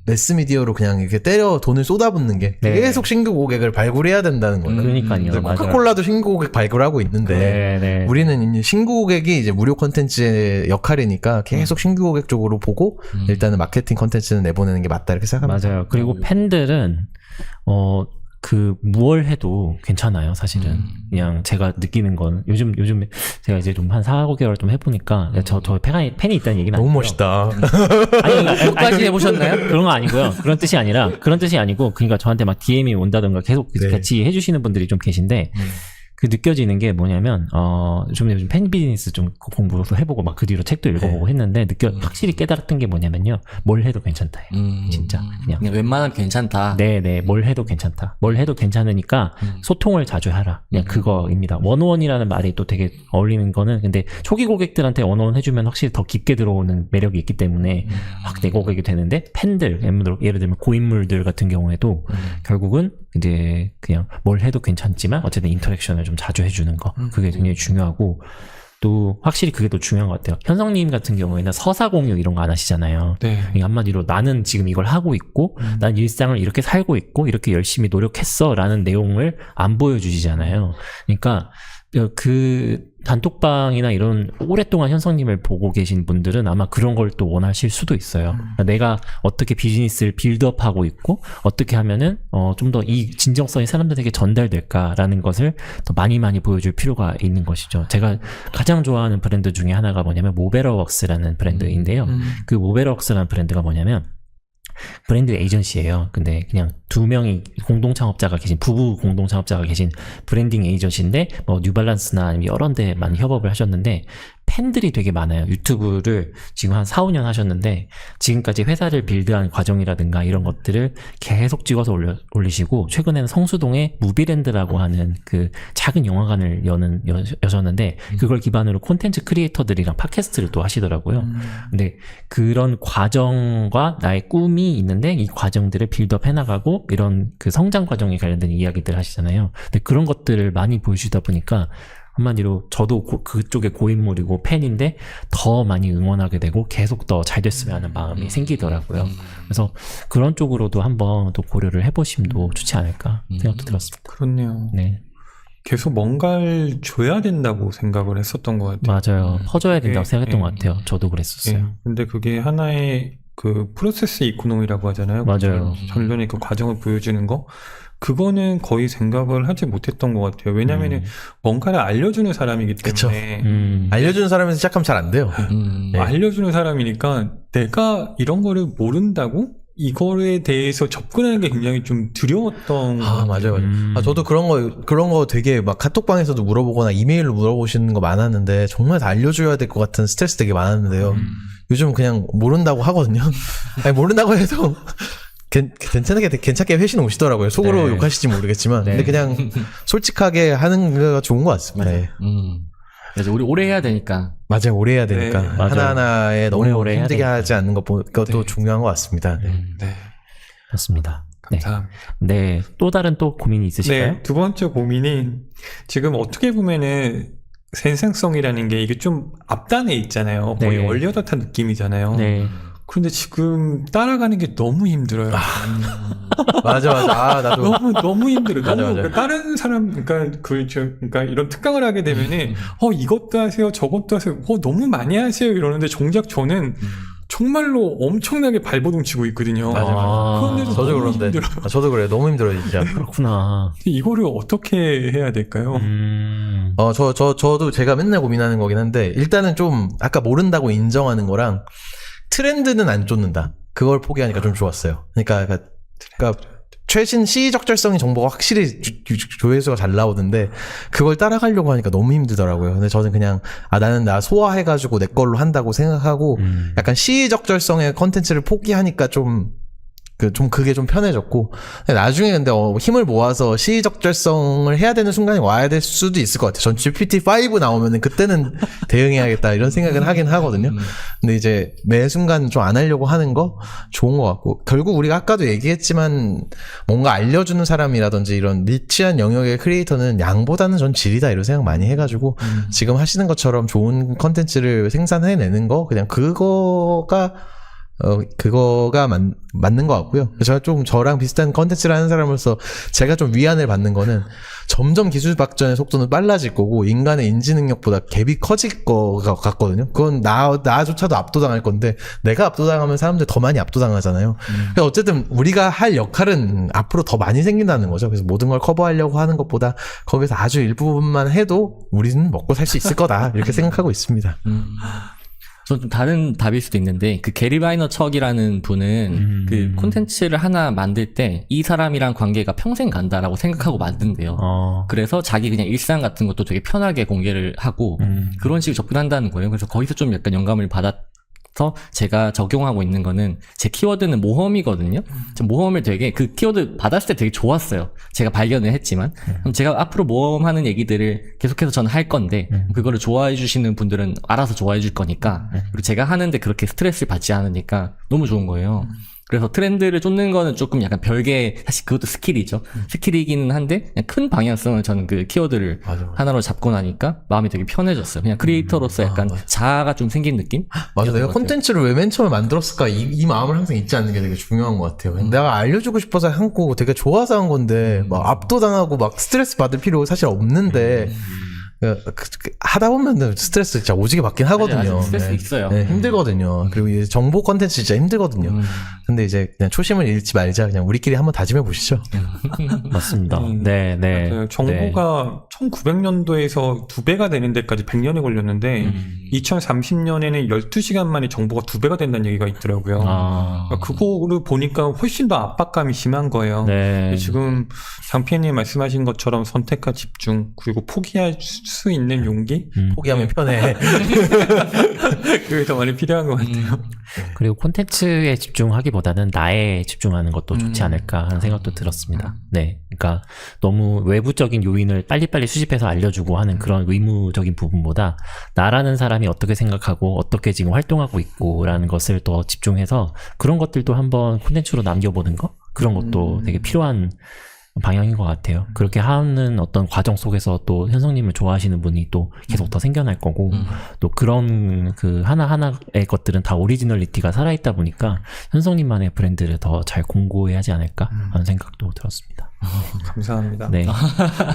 Speaker 1: 매스미디어로 그냥 이렇게 때려 돈을 쏟아붓는 게 계속 신규 고객을 발굴해야 된다는 거예요.
Speaker 3: 그러니까요.
Speaker 1: 코카콜라도 신규 고객 발굴하고 있는데 우리는 이제 신규 고객이 이제 무료 콘텐츠의 역할이니까 계속 신규 고객 쪽으로 보고 일단은 마케팅 콘텐츠는 내보내는 게 맞다 이렇게 생각합니다.
Speaker 3: 맞아요. 그리고 팬들은 무얼 해도 괜찮아요, 사실은. 그냥 제가 느끼는 건, 요즘 제가 이제 좀 한 4-5개월 좀 해보니까, 저 팬이 있다는 얘기는
Speaker 1: 너무
Speaker 3: 아니고요.
Speaker 1: 멋있다.
Speaker 2: 끝까지 해보셨나요?
Speaker 3: 그런 거 아니고요. 그런 뜻이 아니고, 그러니까 저한테 막 DM이 온다던가 계속 같이 해주시는 분들이 좀 계신데, 그 느껴지는 게 뭐냐면 좀 요즘 팬 비즈니스 좀 공부도 해보고 막 그 뒤로 책도 읽어보고 했는데 확실히 깨달았던 게 뭐냐면요, 뭘 해도 괜찮다. 진짜 그냥
Speaker 2: 웬만하면 괜찮다.
Speaker 3: 네네, 뭘 해도 괜찮다. 뭘 해도 괜찮으니까 소통을 자주 하라. 그냥 그거입니다. 원어원이라는 말이 또 되게 어울리는 거는, 근데 초기 고객들한테 원어원 해주면 확실히 더 깊게 들어오는 매력이 있기 때문에 확 내 고객이 되는데, 팬들 예를 들면 고인물들 같은 경우에도 결국은 이제 그냥 뭘 해도 괜찮지만 어쨌든 인터랙션을 좀 자주 해주는 거 그게 굉장히 중요하고 또 확실히 그게 더 중요한 것 같아요. 현성님 같은 경우에는 서사 공유 이런 거 안 하시잖아요.
Speaker 4: 네.
Speaker 3: 그러니까 한마디로 나는 지금 이걸 하고 있고 난 일상을 이렇게 살고 있고 이렇게 열심히 노력했어 라는 내용을 안 보여주시잖아요. 그러니까 그 단톡방이나 이런 오랫동안 현성님을 보고 계신 분들은 아마 그런 걸 또 원하실 수도 있어요. 그러니까 내가 어떻게 비즈니스를 빌드업하고 있고 어떻게 하면은 좀 더 이 진정성이 사람들에게 전달될까라는 것을 더 많이 보여줄 필요가 있는 것이죠. 제가 가장 좋아하는 브랜드 중에 하나가 뭐냐면 모베러웍스라는 브랜드인데요. 그 모베러웍스라는 브랜드가 뭐냐면 브랜드 에이전시예요. 근데 그냥 두 명이 공동 창업자가 계신 부부 공동 창업자가 계신 브랜딩 에이전시인데 뭐 뉴발란스나 아니면 여러 데 많이 협업을 하셨는데 팬들이 되게 많아요. 유튜브를 지금 한 4, 5년 하셨는데 지금까지 회사를 빌드한 과정이라든가 이런 것들을 계속 찍어서 올리시고 최근에는 성수동에 무비랜드라고 하는 그 작은 영화관을 여셨는데 그걸 기반으로 콘텐츠 크리에이터들이랑 팟캐스트를 또 하시더라고요. 근데 그런 과정과 나의 꿈이 있는데 이 과정들을 빌드업 해나가고 이런 그 성장 과정에 관련된 이야기들 하시잖아요. 근데 그런 것들을 많이 보여주다 보니까 한마디로 저도 그쪽의 고인물이고 팬인데 더 많이 응원하게 되고 계속 더 잘 됐으면 하는 마음이 생기더라고요. 그래서 그런 쪽으로도 한번 또 고려를 해보심도 좋지 않을까 생각도 들었습니다.
Speaker 4: 그렇네요.
Speaker 3: 네,
Speaker 4: 계속 뭔가를 줘야 된다고 생각을 했었던 것 같아요.
Speaker 3: 맞아요. 퍼줘야 된다고
Speaker 4: 네,
Speaker 3: 생각했던
Speaker 4: 네.
Speaker 3: 것 같아요. 저도 그랬었어요.
Speaker 4: 예. 근데 그게 하나의 그 프로세스 이코노미라고 하잖아요.
Speaker 3: 맞아요.
Speaker 4: 전련의 그 과정을 보여주는 거. 그거는 거의 생각을 하지 못했던 것 같아요. 왜냐면은 뭔가를 알려주는 사람이기
Speaker 1: 그쵸.
Speaker 4: 때문에
Speaker 1: 알려주는 사람에서 시작하면 잘 안 돼요. 네.
Speaker 4: 알려주는 사람이니까 내가 이런 거를 모른다고 이거에 대해서 접근하는 게 굉장히 좀 두려웠던 것 같아요.
Speaker 1: 맞아요. 저도 그런 거 되게 막 카톡방에서도 물어보거나 이메일로 물어보시는 거 많았는데 정말 다 알려줘야 될 것 같은 스트레스 되게 많았는데요. 요즘 그냥 모른다고 하거든요. 아니, 모른다고 해도 괜찮게 회신 오시더라고요. 속으로
Speaker 3: 네.
Speaker 1: 욕하실지 모르겠지만.
Speaker 3: 네.
Speaker 1: 근데 그냥 솔직하게 하는 게 좋은 것 같습니다. 네.
Speaker 2: 그래서 우리 오래 해야 되니까.
Speaker 1: 맞아요. 오래 해야 되니까.
Speaker 4: 네.
Speaker 3: 맞아요.
Speaker 1: 하나하나에 너무
Speaker 3: 오래오래 해야
Speaker 1: 힘들게
Speaker 3: 되니까.
Speaker 1: 하지 않는 것도
Speaker 4: 네.
Speaker 1: 중요한 것 같습니다. 네.
Speaker 4: 네.
Speaker 3: 그렇습니다. 네.
Speaker 4: 감사합니다.
Speaker 3: 네, 또 다른 또 고민이 있으실까요?
Speaker 4: 네, 두 번째 고민이 지금 어떻게 보면은 생산성이라는 게 이게 좀 앞단에 있잖아요. 거의
Speaker 3: 네.
Speaker 4: 얼리어답한 느낌이잖아요.
Speaker 3: 네.
Speaker 4: 그런데 지금 따라가는 게 너무 힘들어요.
Speaker 1: 맞아. 나도.
Speaker 4: 너무 힘들어요.
Speaker 1: 맞아.
Speaker 4: 그러니까 다른 사람, 그러니까 이런 특강을 하게 되면은, 이것도 하세요, 저것도 하세요, 너무 많이 하세요 이러는데 정작 저는 정말로 엄청나게 발버둥 치고 있거든요.
Speaker 3: 맞아.
Speaker 4: 그런데도
Speaker 1: 저도
Speaker 4: 너무
Speaker 1: 그런데.
Speaker 4: 힘들어요.
Speaker 1: 저도 그래요. 너무 힘들어요, 진짜.
Speaker 3: 그렇구나.
Speaker 4: 이거를 어떻게 해야 될까요?
Speaker 1: 저도 제가 맨날 고민하는 거긴 한데, 일단은 좀, 아까 모른다고 인정하는 거랑, 트렌드는 안 쫓는다. 그걸 포기하니까 좀 좋았어요. 그러니까 최신 시의적절성의 정보가 확실히 조회수가 잘 나오는데, 그걸 따라가려고 하니까 너무 힘들더라고요. 근데 저는 그냥, 나는 나 소화해가지고 내 걸로 한다고 생각하고, 약간 시의적절성의 컨텐츠를 포기하니까 그게 좀 편해졌고, 나중에 근데 힘을 모아서 시의적절성을 해야 되는 순간이 와야 될 수도 있을 것 같아요. 전 GPT-5 나오면은 그때는 대응해야겠다 이런 생각은 하긴 하거든요. 근데 이제 매 순간 좀 안 하려고 하는 거 좋은 것 같고, 결국 우리가 아까도 얘기했지만 뭔가 알려주는 사람이라든지 이런 니치한 영역의 크리에이터는 양보다는 전 질이다 이런 생각 많이 해가지고 지금 하시는 것처럼 좋은 컨텐츠를 생산해내는 거, 그냥 그거가 맞는 것 같고요. 제가 좀 저랑 비슷한 컨텐츠를 하는 사람으로서 제가 좀 위안을 받는 거는 점점 기술 발전의 속도는 빨라질 거고 인간의 인지 능력보다 갭이 커질 거 같거든요. 그건 나조차도 압도당할 건데 내가 압도당하면 사람들 더 많이 압도당하잖아요. 그러니까 어쨌든 우리가 할 역할은 앞으로 더 많이 생긴다는 거죠. 그래서 모든 걸 커버하려고 하는 것보다 거기서 아주 일부분만 해도 우리는 먹고 살 수 있을 거다 이렇게 생각하고 있습니다.
Speaker 2: 전 좀 다른 답일 수도 있는데, 그 게리 바이너척이라는 분은 그 콘텐츠를 하나 만들 때 이 사람이랑 관계가 평생 간다라고 생각하고 만든대요. 그래서 자기 그냥 일상 같은 것도 되게 편하게 공개를 하고 그런 식으로 접근한다는 거예요. 그래서 거기서 좀 약간 영감을 받아서 제가 적용하고 있는 거는, 제 키워드는 모험이거든요. 모험을 되게 그 키워드 받았을 때 되게 좋았어요. 제가 발견을 했지만. 그럼 제가 앞으로 모험하는 얘기들을 계속해서 저는 할 건데, 그거를 좋아해 주시는 분들은 알아서 좋아해 줄 거니까, 그리고 제가 하는데 그렇게 스트레스를 받지 않으니까 너무 좋은 거예요. 그래서 트렌드를 쫓는 거는 조금 약간 별개, 사실 그것도 스킬이죠. 스킬이기는 한데, 그냥 큰 방향성을 저는 그 키워드를
Speaker 1: 맞아.
Speaker 2: 하나로 잡고 나니까 마음이 되게 편해졌어요. 그냥 크리에이터로서 약간
Speaker 1: 맞아.
Speaker 2: 자아가 좀 생긴 느낌?
Speaker 1: 맞아. 내가
Speaker 2: 것 같아요.
Speaker 1: 콘텐츠를 왜 맨 처음에 만들었을까? 이 마음을 항상 잊지 않는 게 되게 중요한 것 같아요. 내가 알려주고 싶어서 한 거고 되게 좋아서 한 건데, 막 압도당하고 막 스트레스 받을 필요 사실 없는데, 하다 보면 스트레스 진짜 오지게 받긴 하거든요.
Speaker 2: 맞아요. 스트레스
Speaker 1: 네.
Speaker 2: 있어요.
Speaker 1: 네, 힘들거든요. 그리고 이제 정보 콘텐츠 진짜 힘들거든요. 근데 이제 그냥 초심을 잃지 말자. 그냥 우리끼리 한번 다짐해 보시죠.
Speaker 3: 맞습니다. 네, 네.
Speaker 4: 맞아요. 정보가 1900년도에서 2배가 되는 데까지 100년이 걸렸는데 2030년에는 12시간 만에 정보가 2배가 된다는 얘기가 있더라고요.
Speaker 3: 아,
Speaker 4: 그거를 보니까 훨씬 더 압박감이 심한 거예요.
Speaker 3: 네.
Speaker 4: 지금 장피디님 말씀하신 것처럼 선택과 집중 그리고 포기할 수 있는 용기
Speaker 1: 포기하면 편해.
Speaker 4: 그게 더 많이 필요한 것 같아요.
Speaker 3: 그리고 콘텐츠에 집중하기보다는 나에 집중하는 것도 좋지 않을까 하는 생각도 들었습니다. 네. 그러니까 너무 외부적인 요인을 빨리빨리 수집해서 알려주고 하는 그런 의무적인 부분보다 나라는 사람이 어떻게 생각하고 어떻게 지금 활동하고 있고라는 것을 더 집중해서 그런 것들도 한번 콘텐츠로 남겨보는 거? 그런 것도 되게 필요한 방향인 것 같아요. 그렇게 하는 어떤 과정 속에서 또 현성님을 좋아하시는 분이 또 계속 더 생겨날 거고, 또 그런 그 하나하나의 것들은 다 오리지널리티가 살아있다 보니까 현성님만의 브랜드를 더 잘 공고해야 하지 않을까 하는 생각도 들었습니다.
Speaker 4: 감사합니다.
Speaker 3: 네.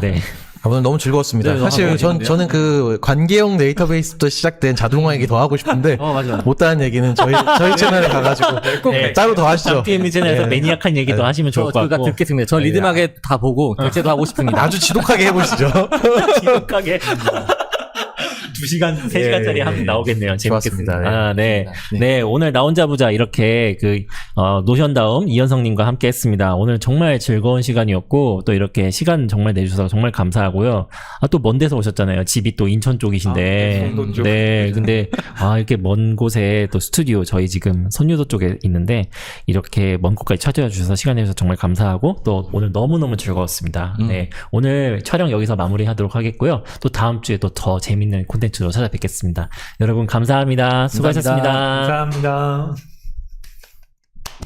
Speaker 3: 네.
Speaker 1: 오늘 너무 즐거웠습니다.
Speaker 2: 네,
Speaker 1: 사실
Speaker 2: 너무
Speaker 1: 저는 그 관계형 데이터베이스부터 시작된 자동화 얘기 더 하고 싶은데
Speaker 2: 맞아.
Speaker 1: 못다한 얘기는 저희 채널에 가가지고
Speaker 3: 네.
Speaker 1: 따로 더 하시죠.
Speaker 3: PM 채널에서 매니악한 얘기도 하시면 좋을 것
Speaker 2: 그가
Speaker 3: 같고.
Speaker 2: 듣겠습니다. 저 리드마켓 다 보고 결제도 하고 싶습니다.
Speaker 1: 아주 지독하게 해보시죠.
Speaker 3: 지독하게 2시간, 3시간짜리
Speaker 1: 예,
Speaker 3: 하면 나오겠네요. 재밌겠습니다.
Speaker 1: 좋았습니다.
Speaker 3: 아, 네.
Speaker 2: 네.
Speaker 3: 네, 오늘 나 혼자 보자 이렇게 노션다움 이현성님과 함께 했습니다. 오늘 정말 즐거운 시간이었고, 또 이렇게 시간 정말 내주셔서 정말 감사하고요. 아, 또 먼 데서 오셨잖아요. 집이 또 인천 쪽이신데.
Speaker 4: 성도 쪽.
Speaker 3: 네, 근데, 이렇게 먼 곳에 또 스튜디오, 저희 지금 선유도 쪽에 있는데, 이렇게 먼 곳까지 찾아와 주셔서 시간 내주셔서 정말 감사하고, 또 오늘 너무너무 즐거웠습니다. 네. 오늘 촬영 여기서 마무리 하도록 하겠고요. 또 다음 주에 또 더 재밌는 콘텐츠로 찾아뵙겠습니다. 여러분 감사합니다. 수고하셨습니다.
Speaker 4: 감사합니다.